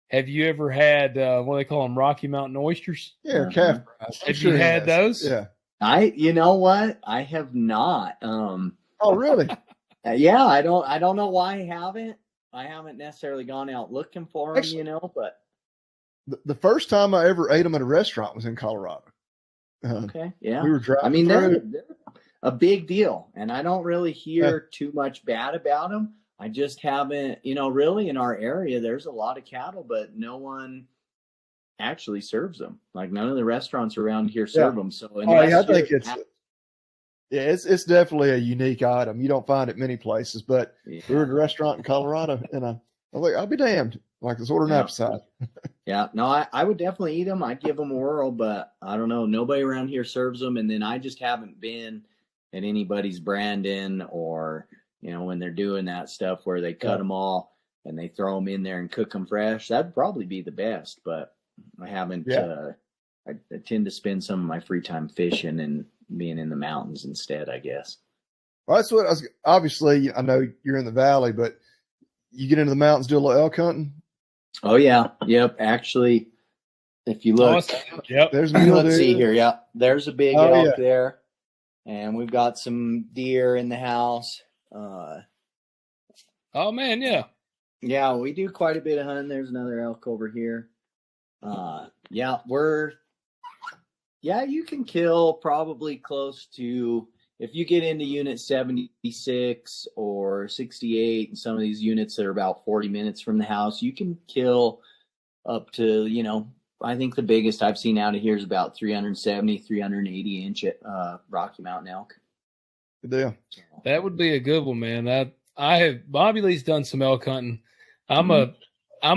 have you ever had what do they call them, Rocky Mountain oysters? Yeah, calf fries. Have you had those? Yeah. You know what? I have not. Oh, really? Yeah, I don't know why I haven't. I haven't necessarily gone out looking for them, actually, but the first time I ever ate them at a restaurant was in Colorado. Okay, yeah. We were driving. I mean, they're a big deal, and I don't really hear too much bad about them. I just haven't, really in our area, there's a lot of cattle, but no one actually serves them. Like none of the restaurants around here serve them. So I think it's definitely a unique item. You don't find it many places, but we were at a restaurant in Colorado, and I was like, I'll be damned. Like, let's order an appetizer. Yeah, no, I would definitely eat them. I'd give them a whirl, but I don't know. Nobody around here serves them. And then I just haven't been at anybody's Brandon or, when they're doing that stuff where they cut them all and they throw them in there and cook them fresh. That'd probably be the best. But I haven't. I tend to spend some of my free time fishing and being in the mountains instead, I guess. Well, that's what I was. Obviously, I know you're in the valley, but you get into the mountains, do a little elk hunting. Oh yeah, yep. Actually, if you look, there's let's see here. Yeah, there's a big elk yeah. there, and we've got some deer in the house. Oh man, yeah. Yeah, we do quite a bit of hunting. There's another elk over here. You can kill probably close to, if you get into unit 76 or 68 and some of these units that are about 40 minutes from the house, you can kill up to, I think the biggest I've seen out of here is about 370, 380 inch Rocky Mountain elk. Good deal. That would be a good one, man. Bobby Lee's done some elk hunting. I'm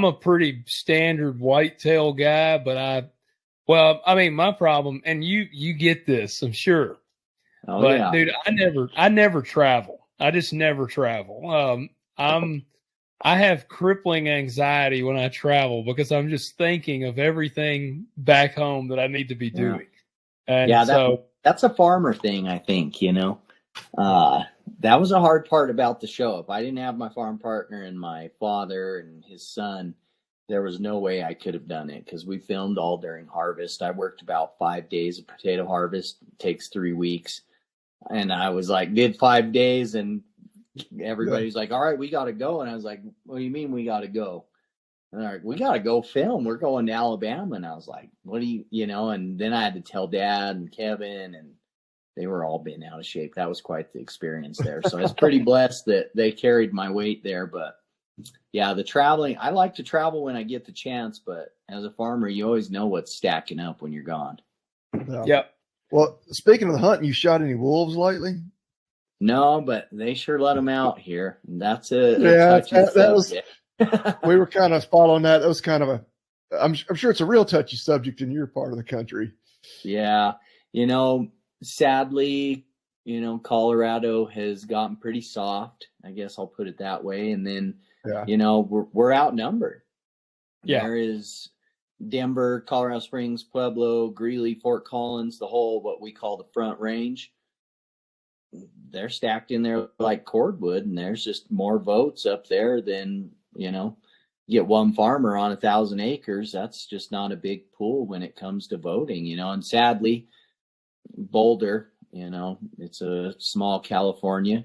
a pretty standard whitetail guy, but my problem, and you get this, I'm sure. Oh, but yeah. Dude, I never travel. I just never travel. I have crippling anxiety when I travel because I'm just thinking of everything back home that I need to be doing. And that's a farmer thing, I think, that was a hard part about the show. If I didn't have my farm partner and my father and his son, there was no way I could have done it because we filmed all during harvest. I worked about 5 days of potato harvest. It takes 3 weeks. And I was like, did 5 days, and everybody's like, all right, we got to go. And I was like, what do you mean we got to go? And they're like, we got to go film. We're going to Alabama. And I was like, what do you, and then I had to tell Dad and Kevin, and they were all bent out of shape. That was quite the experience there. So I was pretty blessed that they carried my weight there. But yeah, the traveling, I like to travel when I get the chance, but as a farmer, you always know what's stacking up when you're gone. Yeah. Well, speaking of the hunting, you shot any wolves lately? No, but they sure let them out here. That's it. That was, we were kind of following that. That was kind of I'm sure it's a real touchy subject in your part of the country. Yeah. Sadly, Colorado has gotten pretty soft. I guess I'll put it that way. And then, we're outnumbered. Yeah. There is Denver, Colorado Springs, Pueblo, Greeley, Fort Collins, the whole, what we call the Front Range. They're stacked in there like cordwood, and there's just more votes up there than, get one farmer on 1,000 acres. That's just not a big pool when it comes to voting, and sadly, Boulder, it's a small California,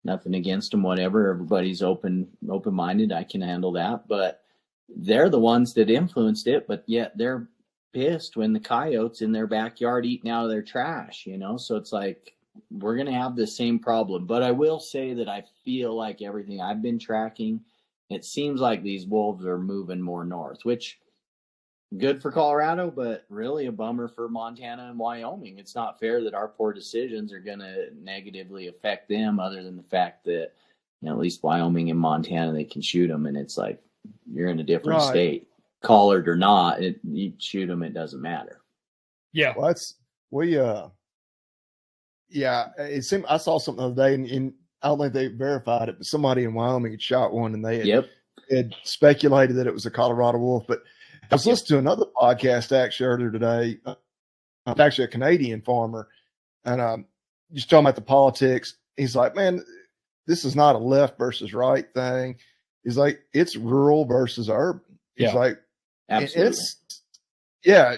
nothing against them, whatever. Everybody's open-minded. I can handle that, but they're the ones that influenced it, but yet they're pissed when the coyotes in their backyard eating out of their trash, so it's like, we're going to have the same problem. But I will say that I feel like everything I've been tracking, it seems like these wolves are moving more north, which good for Colorado, but really a bummer for Montana and Wyoming. It's not fair that our poor decisions are going to negatively affect them, other than the fact that, at least Wyoming and Montana, they can shoot them. And it's like, you're in a different state, collared or not, you shoot them, it doesn't matter. Yeah. Well, it seemed, I saw something the other day, and I don't think they verified it, but somebody in Wyoming had shot one, and they had speculated that it was a Colorado wolf. But I was listening to another podcast actually earlier today. Actually, a Canadian farmer, and just talking about the politics. He's like, man, this is not a left versus right thing. He's like, it's rural versus urban. He's like, absolutely.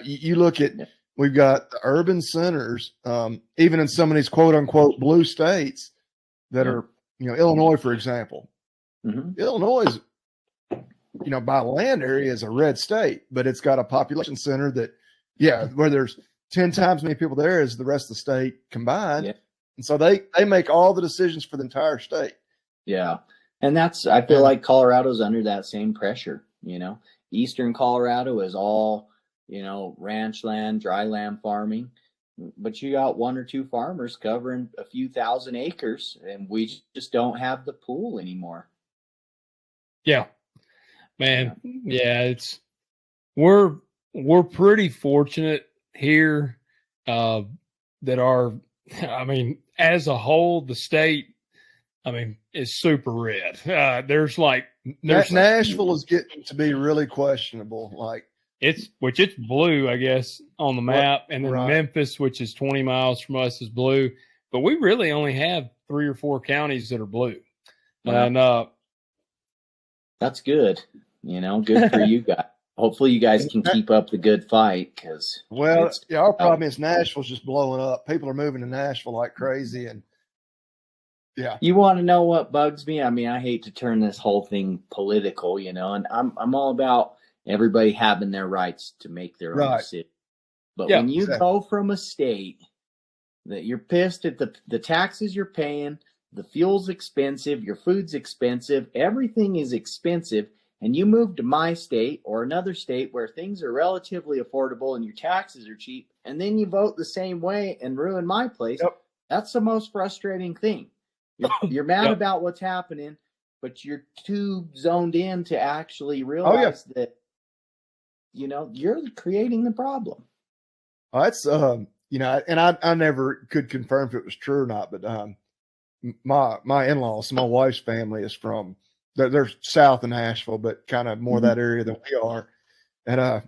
You look at, we've got the urban centers, even in some of these quote unquote blue states that are, Illinois, for example. Mm-hmm. Illinois is, by land area is a red state, but it's got a population center that, where there's 10 times as many people there as the rest of the state combined. Yeah. And so they make all the decisions for the entire state. Yeah. And I feel like Colorado's under that same pressure, Eastern Colorado is all, ranch land, dry land farming, but you got one or two farmers covering a few thousand acres, and we just don't have the pool anymore. Yeah, man. Yeah. We're pretty fortunate here, that as a whole, the state, is super red. Nashville is getting to be really questionable. Like, it's blue, I guess, on the map. And then Memphis, which is 20 miles from us, is blue. But we really only have 3 or 4 counties that are blue. Wow. And that's good. Good for you guys. Hopefully you guys can keep up the good fight because our problem is Nashville's just blowing up. People are moving to Nashville like crazy, and you want to know what bugs me? I mean, I hate to turn this whole thing political, and I'm all about everybody having their rights to make their own decision. But when you go from a state that you're pissed at the taxes you're paying, the fuel's expensive, your food's expensive, everything is expensive, and you move to my state or another state where things are relatively affordable and your taxes are cheap, and then you vote the same way and ruin my place, that's the most frustrating thing. You're mad about what's happening, but you're too zoned in to actually realize that, you're creating the problem. That's, and I never could confirm if it was true or not, but my in-laws, my wife's family is from, they're south of Nashville, but kind of more that area than we are. And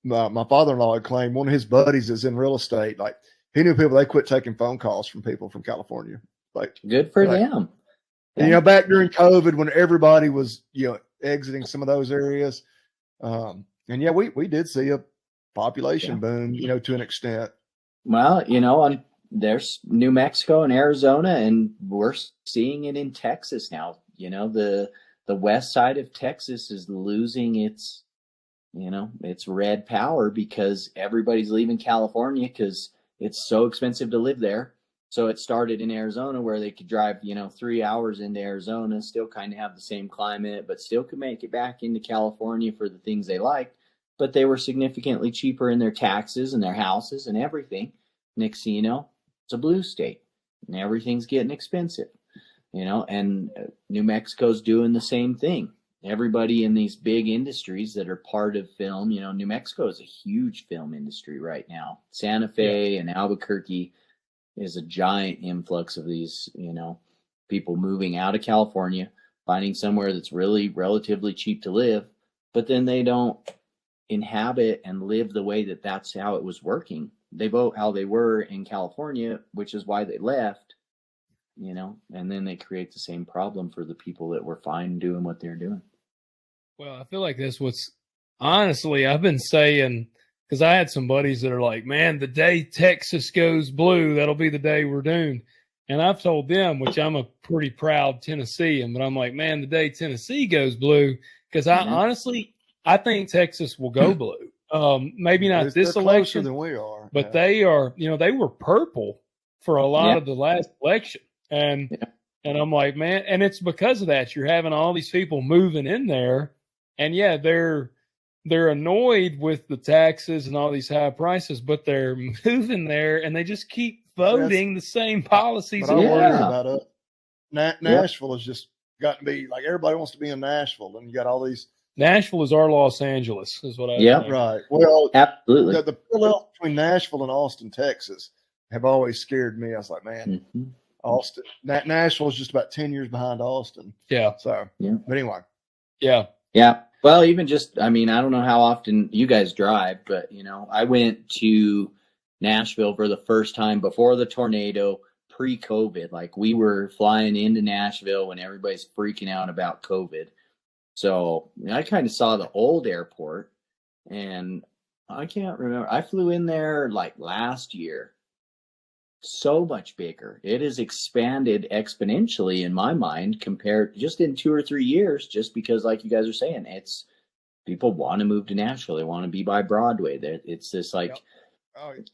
my father-in-law had claimed one of his buddies is in real estate. Like, he knew people, they quit taking phone calls from people from California. Like, good for them. And, back during COVID when everybody was, exiting some of those areas. And we did see a population boom, to an extent. Well, there's New Mexico and Arizona, and we're seeing it in Texas now. The west side of Texas is losing its red power because everybody's leaving California because it's so expensive to live there. So it started in Arizona where they could drive, 3 hours into Arizona, still kind of have the same climate, but still could make it back into California for the things they liked. But they were significantly cheaper in their taxes and their houses and everything. Next thing you know, it's a blue state and everything's getting expensive, and New Mexico's doing the same thing. Everybody in these big industries that are part of film, New Mexico is a huge film industry right now. Santa Fe and Albuquerque is a giant influx of these, people moving out of California, finding somewhere that's really relatively cheap to live, but then they don't inhabit and live the way that's how it was working. They vote how they were in California, which is why they left, and then they create the same problem for the people that were fine doing what they're doing. Well, I feel like that's what's honestly, I've been saying, because I had some buddies that are like, man, the day Texas goes blue, that'll be the day we're doomed. And I've told them, which I'm a pretty proud Tennessean, but I'm like, man, the day Tennessee goes blue, because I think Texas will go blue. Maybe not this election than we are, but they are, they were purple for a lot of the last election. And I'm like, man, and it's because of that. You're having all these people moving in there, and they're annoyed with the taxes and all these high prices, but they're moving there and they just keep voting the same policies. But I worry about it. Nashville has just gotten to be like, everybody wants to be in Nashville, and you got all these. Nashville is our Los Angeles, is what I think. Right. Well, absolutely. The parallel between Nashville and Austin, Texas, have always scared me. I was like, man, Austin, Nashville is just about 10 years behind Austin. Yeah. So, but anyway. Yeah. Yeah. Well, even I don't know how often you guys drive, but, I went to Nashville for the first time before the tornado, pre-COVID. Like, we were flying into Nashville when everybody's freaking out about COVID. So I kind of saw the old airport, and I can't remember. I flew in there like last year. So much bigger. It has expanded exponentially in my mind compared just in 2 or 3 years, just because, like you guys are saying, it's people want to move to Nashville. They want to be by Broadway. It's this like,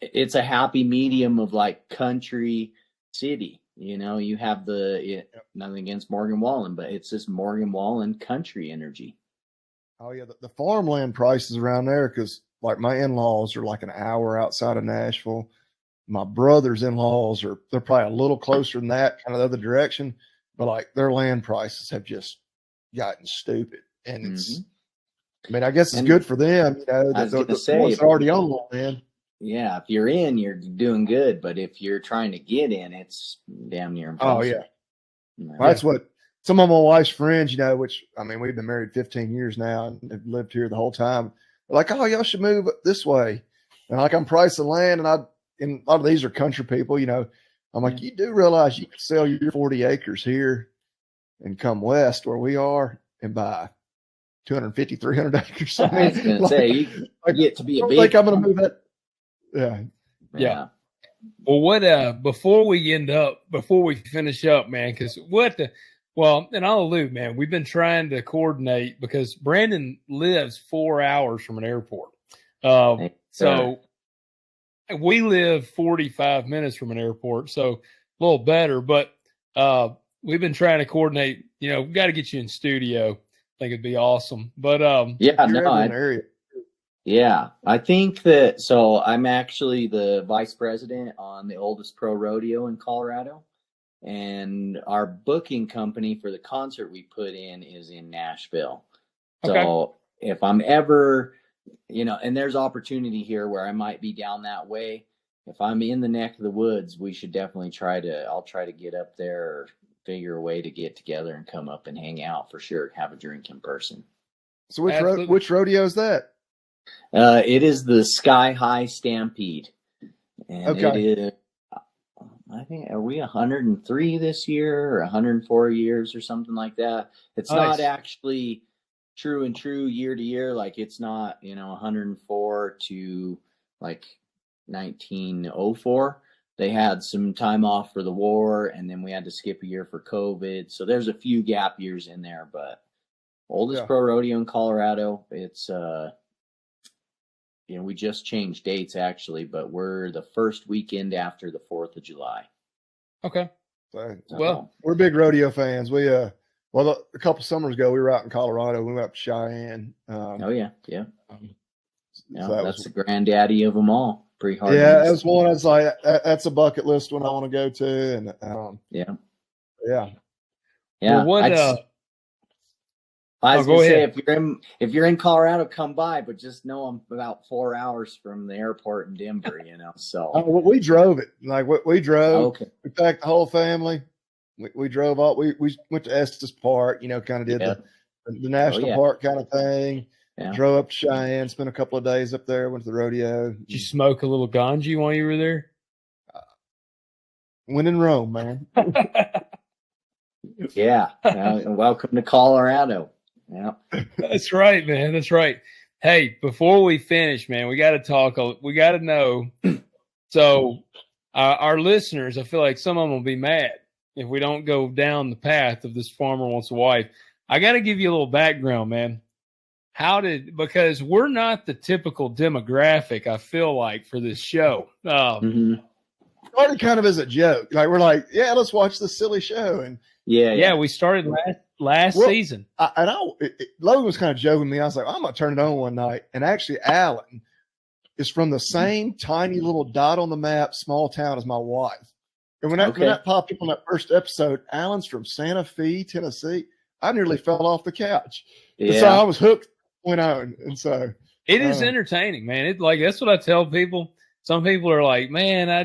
it's a happy medium of like country city. You have nothing against Morgan Wallen, but it's this Morgan Wallen country energy. Oh yeah. The farmland prices around there, because like my in-laws are like an hour outside of Nashville. My brother's in-laws they're probably a little closer than that, kind of the other direction, but like their land prices have just gotten stupid. And it's, I guess it's good for them. I was going to say, ones that already own land. Yeah. If you're in, you're doing good. But if you're trying to get in, it's damn near impossible. Oh yeah. Well, that's what some of my wife's friends, which, we've been married 15 years now and have lived here the whole time. like, oh, y'all should move this way. And like, I'm pricing land, and a lot of these are country people, you know. I'm like, you do realize you can sell your 40 acres here and come west where we are and buy 250, 300 acres. I was going to say, you get to be a big. Like, I'm going to move that. Yeah. Well, what, before we finish up, man, because and I'll allude, man, we've been trying to coordinate because Brandon lives 4 hours from an airport. So we live 45 minutes from an airport, so a little better, but we've been trying to coordinate, you know, we've got to get you in studio. I think it'd be awesome. But yeah, I think that, so I'm actually the vice president on the oldest pro rodeo in Colorado, and our booking company for the concert we put in is in Nashville. So if I'm ever, you know, and there's opportunity here where I might be down that way. If I'm in the neck of the woods, we should definitely I'll try to get up there or figure a way to get together and come up and hang out for sure. Have a drink in person. So which rodeo is that? It is the Sky High Stampede. And it is, I think, are we 103 this year or 104 years or something like that? It's not actually true year to year. Like, it's not, you know, 104 to like 1904. They had some time off for the war, and then we had to skip a year for COVID. So there's a few gap years in there, but oldest pro rodeo in Colorado. It's, you know, we just changed dates actually, but we're the first weekend after the 4th of July. Okay. Well, we're big rodeo fans. We, a couple summers ago, we were out in Colorado. We went up to Cheyenne. So that's the granddaddy of them all. Pretty hard. Yeah, that's one. I was like, that's a bucket list one I want to go to. And yeah. Well, I was going to say, if you're in Colorado, come by, but just know I'm about 4 hours from the airport in Denver, you know. So we drove it. Like, we drove. Okay. We packed the whole family. We drove all. We went to Estes Park, you know, kind of did the national park kind of thing. Yeah. Drove up to Cheyenne, spent a couple of days up there, went to the rodeo. Did you smoke a little ganja while you were there? When in Rome, man. Yeah. Welcome to Colorado. Yeah. That's right, man. That's right. Hey, before we finish, man, we got to talk. We got to know. So our listeners, I feel like some of them will be mad if we don't go down the path of This Farmer Wants a Wife. I got to give you a little background, man. Because we're not the typical demographic, I feel like, for this show. Started kind of as a joke. Like, we're like, yeah, let's watch this silly show. And we started last season. Logan was kind of joking with me. I was like, I'm going to turn it on one night. And actually, Alan is from the same tiny little dot on the map, small town as my wife. And when that popped up on that first episode, Alan's from Santa Fe, Tennessee. I nearly fell off the couch. Yeah. So I was hooked. Went on, and so it is entertaining, man. That's what I tell people. Some people are like, man, I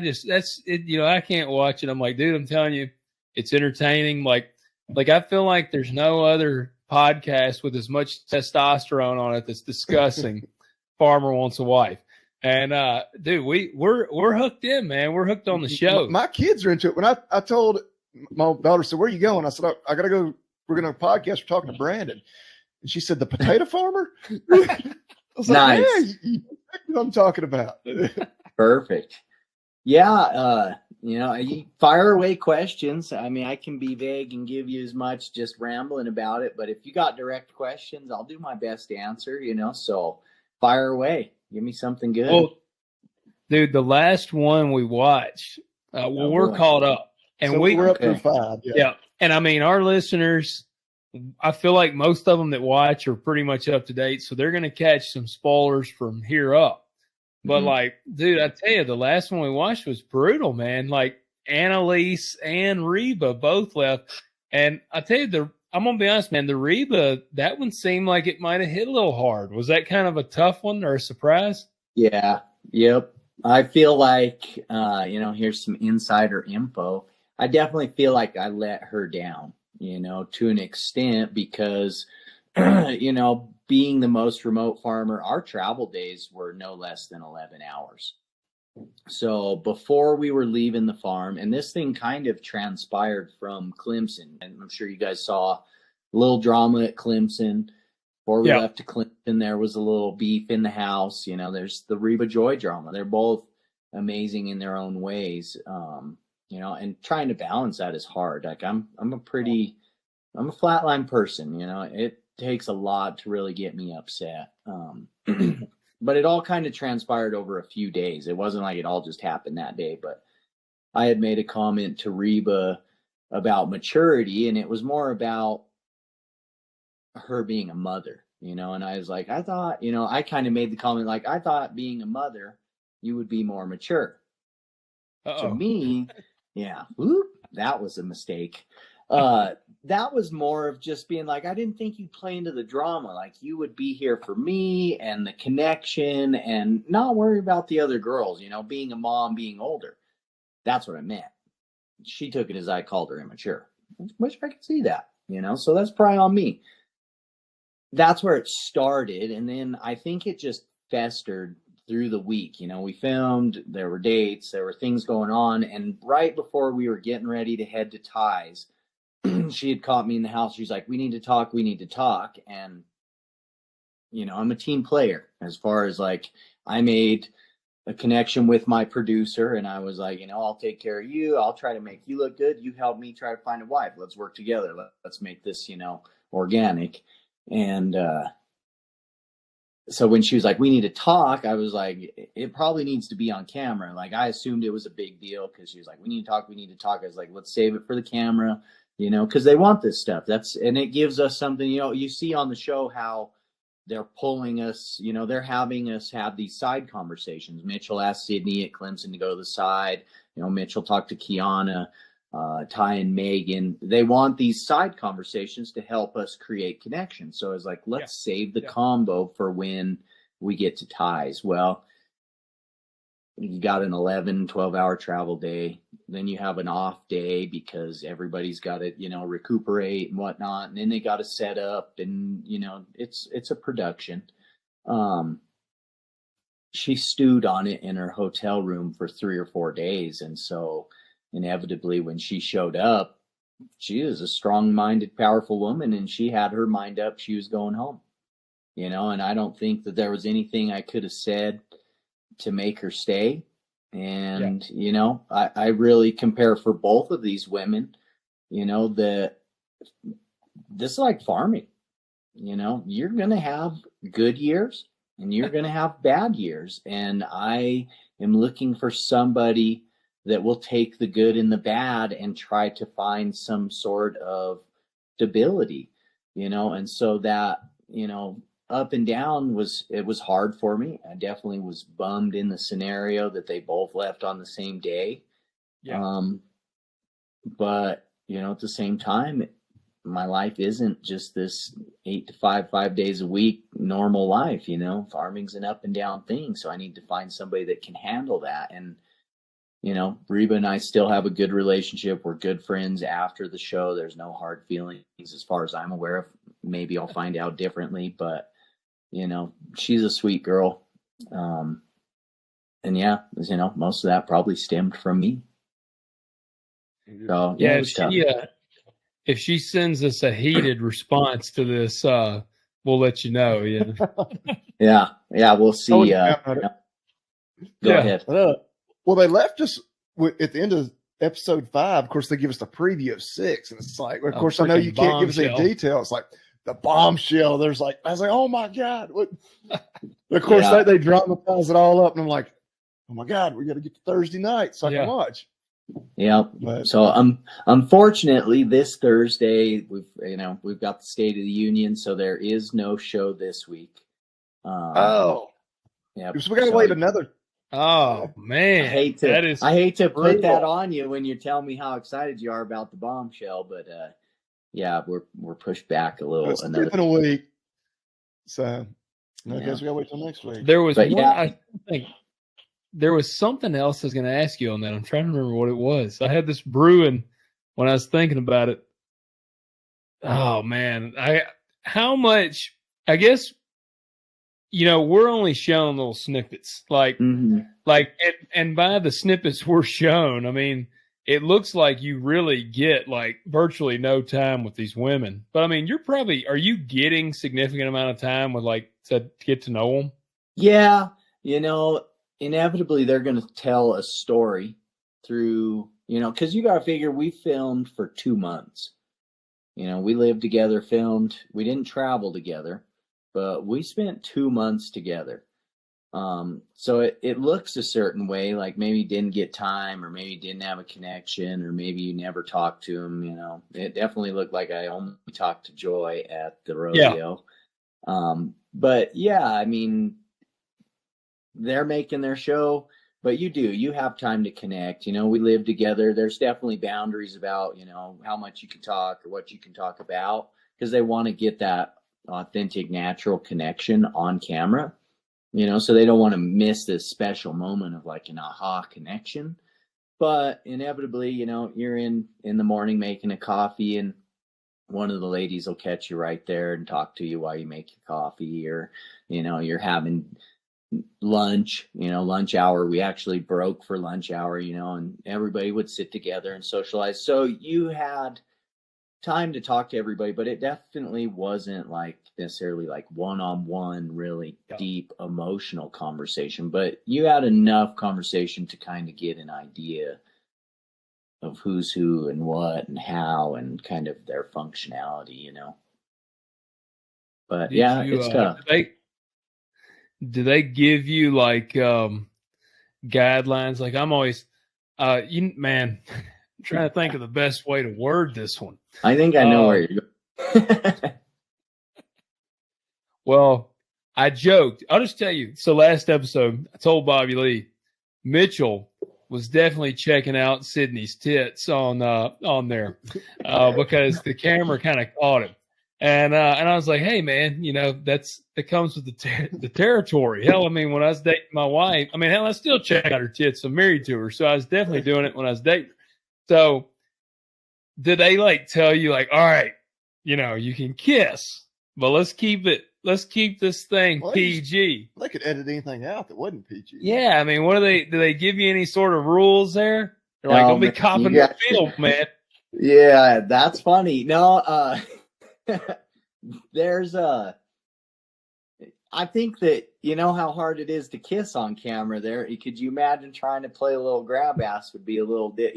can't watch it. I'm like, dude, I'm telling you, it's entertaining. Like I feel like there's no other podcast with as much testosterone on it that's discussing Farmer Wants a Wife. And dude, we're hooked in, man. We're hooked on the show. My kids are into it. When I told my daughter, said, where are you going? I said, I gotta go. We're gonna podcast. We're talking to Brandon. And she said, the potato farmer? I was nice. Like, yeah, you know what I'm talking about. Perfect. Yeah. You fire away questions. I mean, I can be vague and give you as much just rambling about it, but if you got direct questions, I'll do my best to answer, you know, so fire away. Give me something good. Well, dude, the last one we watched, we're caught up. And so we're up to 5. Yeah. And I mean, our listeners, I feel like most of them that watch are pretty much up to date, so they're going to catch some spoilers from here up. But like, dude, I tell you, the last one we watched was brutal, man. Like, Annalise and Reba both left, and I tell you, I'm gonna be honest, man. The Reba, that one seemed like it might have hit a little hard. Was that kind of a tough one or a surprise? Yeah. Yep. I feel like, here's some insider info. I definitely feel like I let her down, you know, to an extent, because, being the most remote farmer, our travel days were no less than 11 hours. So before we were leaving the farm, and this thing kind of transpired from Clemson, and I'm sure you guys saw a little drama at Clemson. Before we left to Clemson, there was a little beef in the house. You know, there's the Reba Joy drama. They're both amazing in their own ways. You know, and trying to balance that is hard. Like I'm a flatline person, you know, it takes a lot to really get me upset. But it all kind of transpired over a few days. It wasn't like it all just happened that day, but I had made a comment to Reba about maturity, and it was more about her being a mother, you know, and I was like, I thought, you know, I kind of made the comment, like, I thought being a mother, you would be more mature. To me, yeah, whoop, that was a mistake. That was more of just being like, I didn't think you'd play into the drama. Like you would be here for me and the connection and not worry about the other girls, you know, being a mom, being older. That's what I meant. She took it as I called her immature, which I can see that, you know, so that's probably on me. That's where it started. And then I think it just festered through the week. You know, we filmed, there were dates, there were things going on. And right before we were getting ready to head to Ties, she had caught me in the house. She's like, we need to talk. And, you know, I'm a team player as far as like, I made a connection with my producer and I was like, you know, I'll take care of you. I'll try to make you look good. You help me try to find a wife. Let's work together. Let's make this, you know, organic. And, so when she was like, we need to talk, I was like, it probably needs to be on camera. Like I assumed it was a big deal because she was like, we need to talk. I was like, let's save it for the camera. You know, because they want this stuff. And it gives us something, you know, you see on the show how they're pulling us, you know, they're having us have these side conversations. Mitchell asked Sydney at Clemson to go to the side. You know, Mitchell talked to Kiana, Ty and Megan. They want these side conversations to help us create connections. So it's like, let's save the combo for when we get to Ties. Well, you got an 11, 12-hour travel day. Then you have an off day because everybody's got to, you know, recuperate and whatnot. And then they got to set up and, you know, it's a production. She stewed on it in her hotel room for 3 or 4 days. And so inevitably when she showed up, she is a strong-minded, powerful woman. And she had her mind up. She was going home, you know, and I don't think that there was anything I could have said to make her stay. And, you know, I really compare for both of these women, you know, this is like farming, you know, you're going to have good years and you're going to have bad years. And I am looking for somebody that will take the good and the bad and try to find some sort of stability, you know, and so that, you know, up and down was hard for me. I definitely was bummed in the scenario that they both left on the same day. But you know, at the same time, my life isn't just this 8 to 5 days a week normal life. You know, farming's an up and down thing. So I need to find somebody that can handle that. And you know, Reba and I still have a good relationship. We're good friends after the show. There's no hard feelings as far as I'm aware of. Maybe I'll find out differently, but you know, she's a sweet girl. And yeah, you know, most of that probably stemmed from me. So yeah, if she sends us a heated response to this, we'll let you know. Yeah. We'll see. Go ahead. Well, they left us at the end of episode 5. Of course, they give us the preview of 6, and it's like, of course, I know you can't give us any details. Like the bombshell. I was like, oh my God! What? Of course, they dramatize it all up, and I'm like, oh my God, we got to get to Thursday night so I can watch. Yeah. So unfortunately, this Thursday we've got the State of the Union, so there is no show this week. Yeah. So we got to wait another. Oh man, I hate to put that on you when you're telling me how excited you are about the bombshell, but we're pushed back a little. It's another a week, so I guess we gotta wait till next week. There was I think there was something else I was going to ask you on that. I'm trying to remember what it was. I had this brewing when I was thinking about it. Oh man, how much I guess, we're only shown little snippets, like, and by the snippets we're shown, I mean, it looks like you really get like virtually no time with these women. But I mean, are you getting significant amount of time with like to get to know them? Yeah. Inevitably they're going to tell a story through, cause you got to figure we filmed for 2 months. We lived together, filmed, we didn't travel together, but we spent 2 months together. So it looks a certain way, like maybe you didn't get time, or maybe you didn't have a connection, or maybe you never talked to him. It definitely looked like I only talked to Joy at the rodeo. Yeah. But yeah, I mean, they're making their show, but you have time to connect. We live together. There's definitely boundaries about, how much you can talk or what you can talk about, because they want to get that authentic, natural connection on camera. So they don't want to miss this special moment of like an aha connection. But inevitably, you're in the morning making a coffee, and one of the ladies will catch you right there and talk to you while you make your coffee, or, you're having lunch, lunch hour. We actually broke for lunch hour, and everybody would sit together and socialize. So you had time to talk to everybody, but it definitely wasn't like necessarily like one-on-one, really deep emotional conversation, but you had enough conversation to kind of get an idea of who's who and what and how and kind of their functionality, but it's tough. Do they give you like guidelines? Like I'm always I'm trying to think of the best way to word this one. I think I know where you're going. Well, I joked. I'll just tell you. So last episode, I told Bobby Lee, Mitchell was definitely checking out Sydney's tits on there because the camera kind of caught him. And I was like, hey, man, that comes with the territory. Hell, I mean, when I was dating my wife, I still check out her tits. I'm married to her. So I was definitely doing it when I was dating her. So did they like tell you like, all right, you can kiss, but let's keep this thing PG. They could edit anything out that wasn't PG. Yeah. I mean, do they give you any sort of rules there? They're like, don't be copping the film, man. Yeah, that's funny. No, there's I think that how hard it is to kiss on camera there. Could you imagine trying to play a little grab ass? Would be a little bit,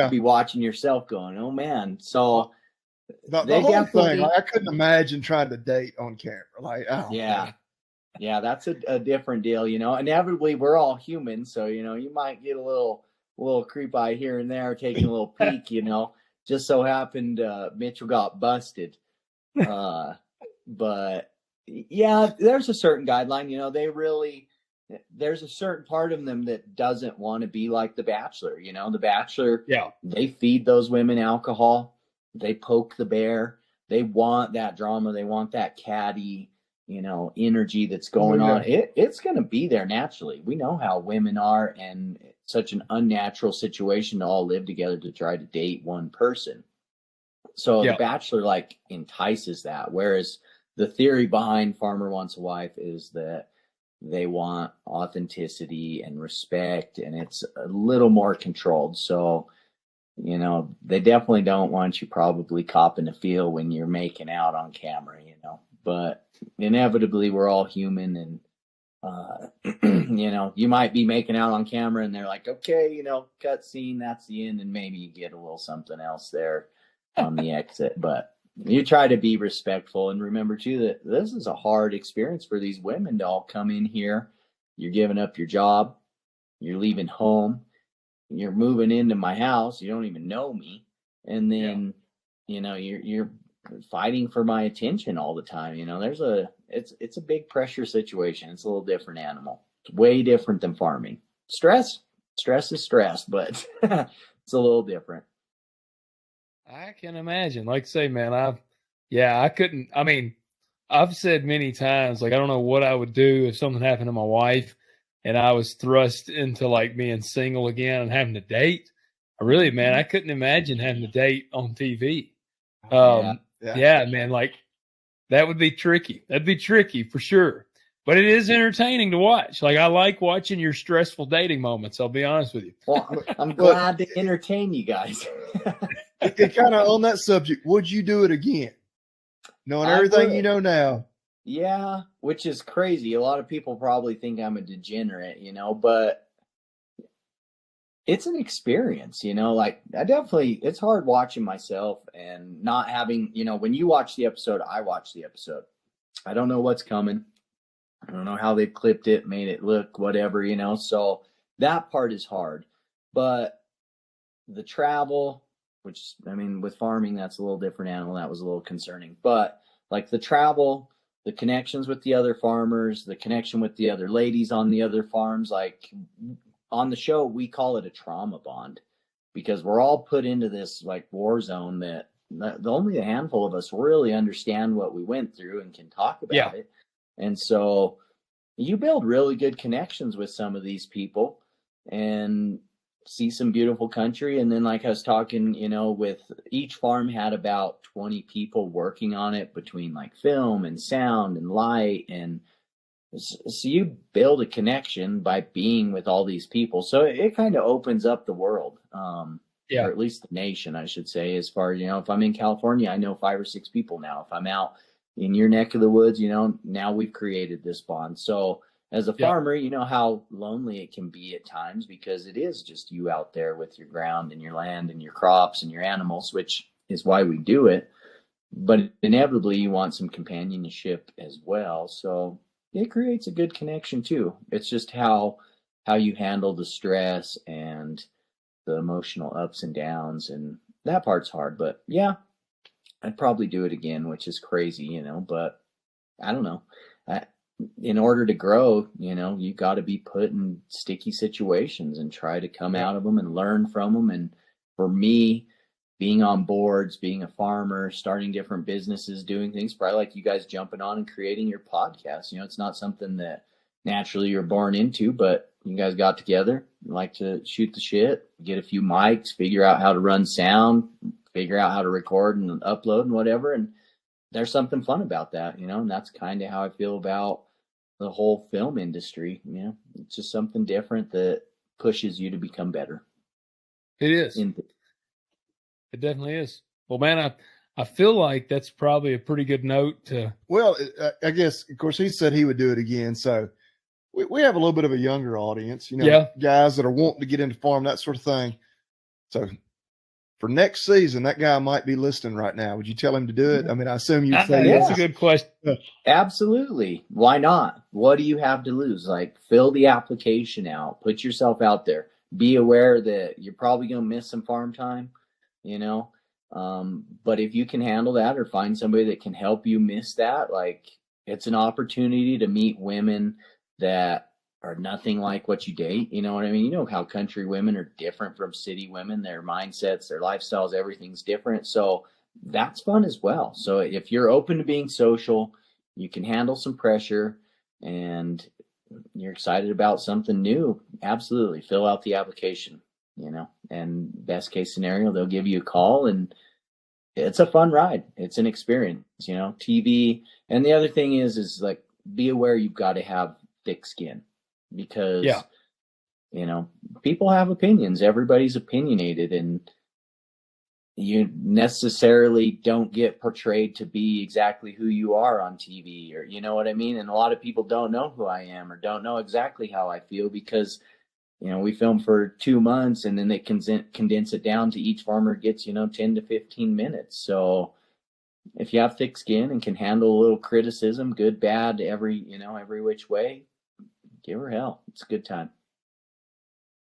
be watching yourself going, oh man. So the whole thing, I couldn't imagine trying to date on camera. Like, oh, yeah. Yeah, that's a different deal, Inevitably we're all human, so you might get a little creep eye here and there, taking a little peek, Just so happened Mitchell got busted. But yeah, there's a certain guideline, there's a certain part of them that doesn't want to be like The Bachelor. The Bachelor, they feed those women alcohol, they poke the bear, they want that drama, they want that catty, energy that's going on. It's going to be there naturally. We know how women are, and it's such an unnatural situation to all live together to try to date one person. So The Bachelor like entices that, whereas the theory behind Farmer Wants a Wife is that they want authenticity and respect, and it's a little more controlled. So, they definitely don't want you probably copping a feel when you're making out on camera, but inevitably we're all human, and, you might be making out on camera and they're like, okay, cut scene, that's the end. And maybe you get a little something else there on the exit, but you try to be respectful and remember too that this is a hard experience for these women to all come in here. You're giving up your job, you're leaving home, you're moving into my house, you don't even know me, and then you're fighting for my attention all the time. It's a big pressure situation. It's a little different animal. It's way different than farming. Stress is stress, but it's a little different. I can imagine. Like I say, man, I couldn't. I've said many times, like, I don't know what I would do if something happened to my wife and I was thrust into like being single again and having to date. I couldn't imagine having to date on TV. Man, like That would be tricky. That'd be tricky for sure. But it is entertaining to watch. Like, I like watching your stressful dating moments. I'll be honest with you. Well, I'm glad to entertain you guys. It kind of on that subject, would you do it again? Knowing everything you know now. Yeah, which is crazy. A lot of people probably think I'm a degenerate, but it's an experience, like it's hard watching myself and not having, when you watch the episode, I watch the episode. I don't know what's coming. I don't know how they've clipped it, made it look, whatever, so that part is hard. But the travel, which, with farming, that's a little different animal. That was a little concerning. But like the travel, the connections with the other farmers, the connection with the other ladies on the other farms, like on the show, we call it a trauma bond because we're all put into this like war zone that only a handful of us really understand what we went through and can talk about it. And so you build really good connections with some of these people and see some beautiful country. And then, like I was talking, with each farm had about 20 people working on it between like film and sound and light. And so you build a connection by being with all these people. So it kind of opens up the world, or at least the nation, I should say, as far as, if I'm in California, I know 5 or 6 people now. If I'm out in your neck of the woods, now we've created this bond. So as a farmer, you know how lonely it can be at times because it is just you out there with your ground and your land and your crops and your animals, which is why we do it. But inevitably you want some companionship as well. So it creates a good connection too. It's just how you handle the stress and the emotional ups and downs, and that part's hard. But yeah, I'd probably do it again, which is crazy, but I don't know. In order to grow, you got to be put in sticky situations and try to come out of them and learn from them. And for me, being on boards, being a farmer, starting different businesses, doing things probably like you guys jumping on and creating your podcast, it's not something that naturally you're born into, but you guys got together, like to shoot the shit, get a few mics, figure out how to run sound, figure out how to record and upload and whatever. And there's something fun about that, and that's kind of how I feel about the whole film industry. It's just something different that pushes you to become better. It is. It definitely is. Well, man, I feel like that's probably a pretty good note to. Well, I guess, of course, he said he would do it again. So we have a little bit of a younger audience, guys that are wanting to get into farm, that sort of thing. So for next season, that guy might be listening right now. Would you tell him to do it? I assume you'd say that's a good question. Absolutely. Why not? What do you have to lose? Like, fill the application out, put yourself out there, be aware that you're probably going to miss some farm time, but if you can handle that or find somebody that can help you miss that, like, it's an opportunity to meet women that are nothing like what you date. You know what I mean? You know how country women are different from city women, their mindsets, their lifestyles, everything's different. So that's fun as well. So if you're open to being social, you can handle some pressure and you're excited about something new, absolutely fill out the application, and best case scenario, they'll give you a call and it's a fun ride. It's an experience, TV. And the other thing is like, be aware you've got to have thick skin because, people have opinions. Everybody's opinionated and you necessarily don't get portrayed to be exactly who you are on TV, or, you know what I mean? And a lot of people don't know who I am or don't know exactly how I feel because, we film for 2 months and then they condense it down to each farmer gets, 10 to 15 minutes. So if you have thick skin and can handle a little criticism, good, bad, every which way, give her hell. It's a good time.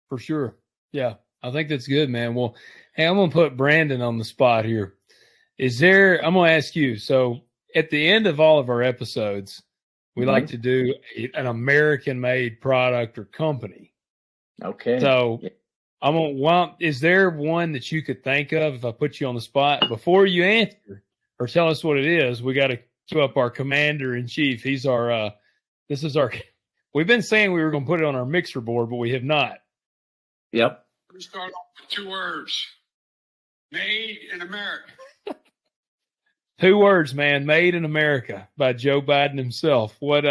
For sure. Yeah. I think that's good, man. Well, hey, I'm going to put Brandon on the spot here. I'm going to ask you. So at the end of all of our episodes, we like to do an American made product or company. Okay. So is there one that you could think of if I put you on the spot before you answer or tell us what it is? We got to queue up our commander in chief. He's we've been saying we were going to put it on our mixer board, but we have not. Yep. We start off with 2 words: made in America. 2 words, man. Made in America by Joe Biden himself. What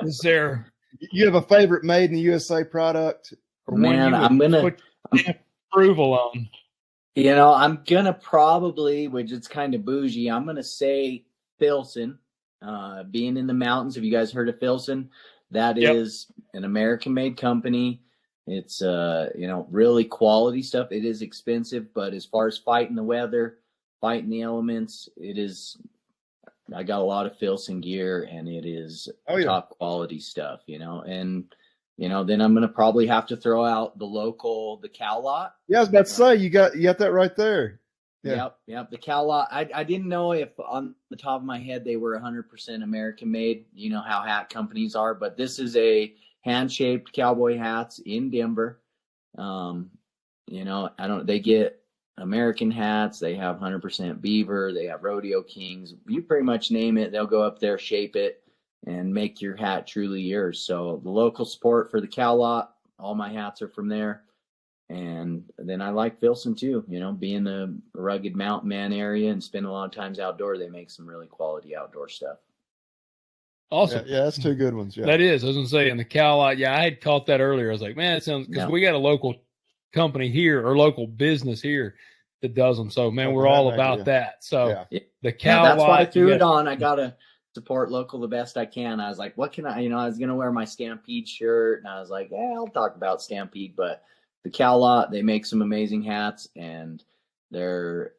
is there? You have a favorite made in the USA product? Or Man, I'm gonna put approval on. I'm gonna probably, which it's kind of bougie, I'm gonna say Filson. Being in the mountains, have you guys heard of Filson? That is an American-made company. It's really quality stuff. It is expensive, but as far as fighting the weather, fighting the elements, I got a lot of Filson gear, and it is top quality stuff, and then I'm gonna probably have to throw out the cow lot. Yeah, I was about to say you got that right there. Yeah. Yep. The cow lot. I didn't know if on the top of my head they were 100% American made. You know how hat companies are, but this is a hand-shaped cowboy hats in Denver. They get American hats. They have 100% beaver. They have rodeo kings. You pretty much name it, they'll go up there, shape it, and make your hat truly yours. So the local support for the cow lot, all my hats are from there. And then I like Filson too, being a rugged mountain man area and spending a lot of times outdoor, they make some really quality outdoor stuff. Awesome. Yeah, that's 2 good ones. Yeah, that is. I was going to say, in the cow lot, I had caught that earlier. I was like, man, it sounds, because we got a local company here or local business here that does them. So, man, we're all about that. So the cow lot. That's why I threw it on. I got to support local the best I can. I was like, what can I was going to wear my Stampede shirt, and I was like, I'll talk about Stampede, but the cow lot, they make some amazing hats, and their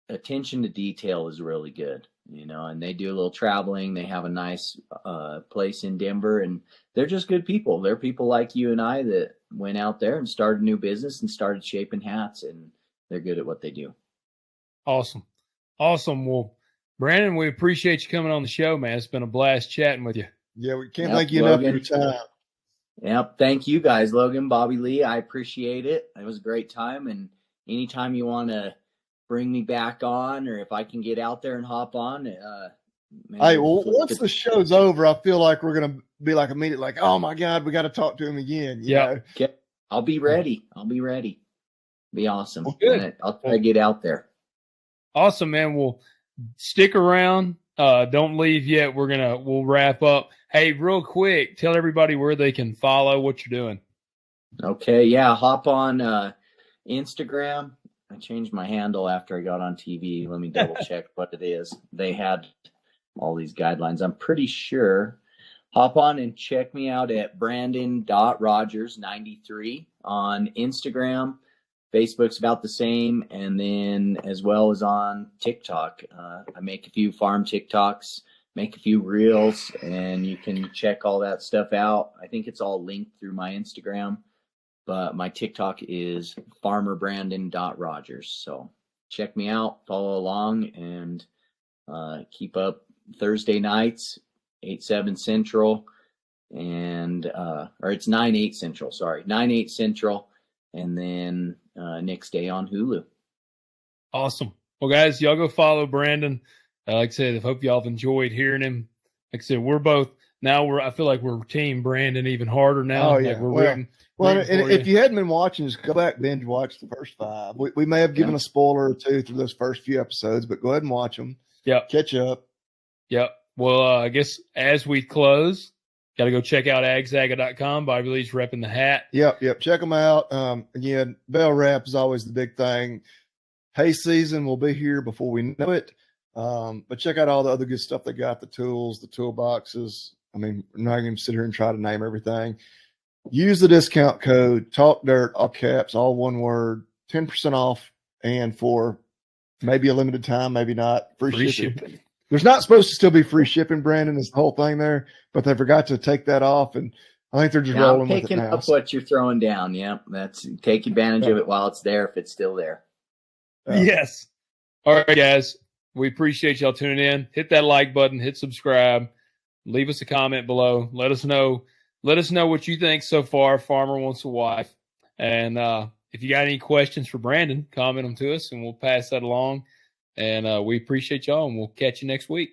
attention to detail is really good, and they do a little traveling. They have a nice place in Denver, and they're just good people. They're people like you and I that went out there and started a new business and started shaping hats, and they're good at what they do. Awesome. Well, Brandon, we appreciate you coming on the show, man. It's been a blast chatting with you. Yeah, we can't thank you enough for your time. Yep. Thank you guys, Logan, Bobby Lee. I appreciate it. It was a great time. And anytime you want to bring me back on, or if I can get out there and hop on. Once the show's over, I feel like we're going to be like immediately like, oh my God, we got to talk to him again. Yeah. I'll be ready. Be awesome. Well, good. I'll try to get out there. Awesome, man. Well, stick around. Don't leave yet. We'll wrap up. Hey, real quick, tell everybody where they can follow what you're doing. Okay. Yeah. Hop on Instagram. I changed my handle after I got on TV. Let me double check what it is. They had all these guidelines. I'm pretty sure. Hop on and check me out at brandon.rogers93 on Instagram. Facebook's about the same, and then as well as on TikTok. I make a few farm TikToks, make a few reels, and you can check all that stuff out. I think it's all linked through my Instagram, but my TikTok is farmerbrandon.rogers. So check me out, follow along, and keep up Thursday nights, 8/7 Central, and or it's 9/8 Central. Sorry, 9/8 Central, and then next day on Hulu. Awesome. Well, guys, y'all go follow Brandon. Like I said, I hope y'all have enjoyed hearing him. Like I said, we're both now. I feel like we're team Brandon even harder now. Oh yeah. Like we're rooting and if you hadn't been watching, just go back, binge watch the first 5. We may have given a spoiler or 2 through those first few episodes, but go ahead and watch them. Yep. Catch up. Yep. Well, I guess as we close, got to go check out agzaga.com. Bobby Lee's repping the hat. Yep. Check them out. Again, bell wrap is always the big thing. Hay season will be here before we know it. But check out all the other good stuff they got, the tools, the toolboxes. I mean, we're not going to sit here and try to name everything. Use the discount code TalkDirt, all caps, all one word, 10% off, and for maybe a limited time, maybe not, free shipping. There's not supposed to still be free shipping, Brandon, is the whole thing there, but they forgot to take that off, and I think they're just rolling with it now. Picking up what you're throwing down, take advantage of it while it's there, if it's still there. Yes. All right, guys. We appreciate y'all tuning in. Hit that like button, hit subscribe, leave us a comment below. Let us know what you think so far. Farmer Wants a Wife. And if you got any questions for Brandon, comment them to us and we'll pass that along. And we appreciate y'all, and we'll catch you next week.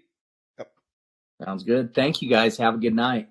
Sounds good. Thank you, guys. Have a good night.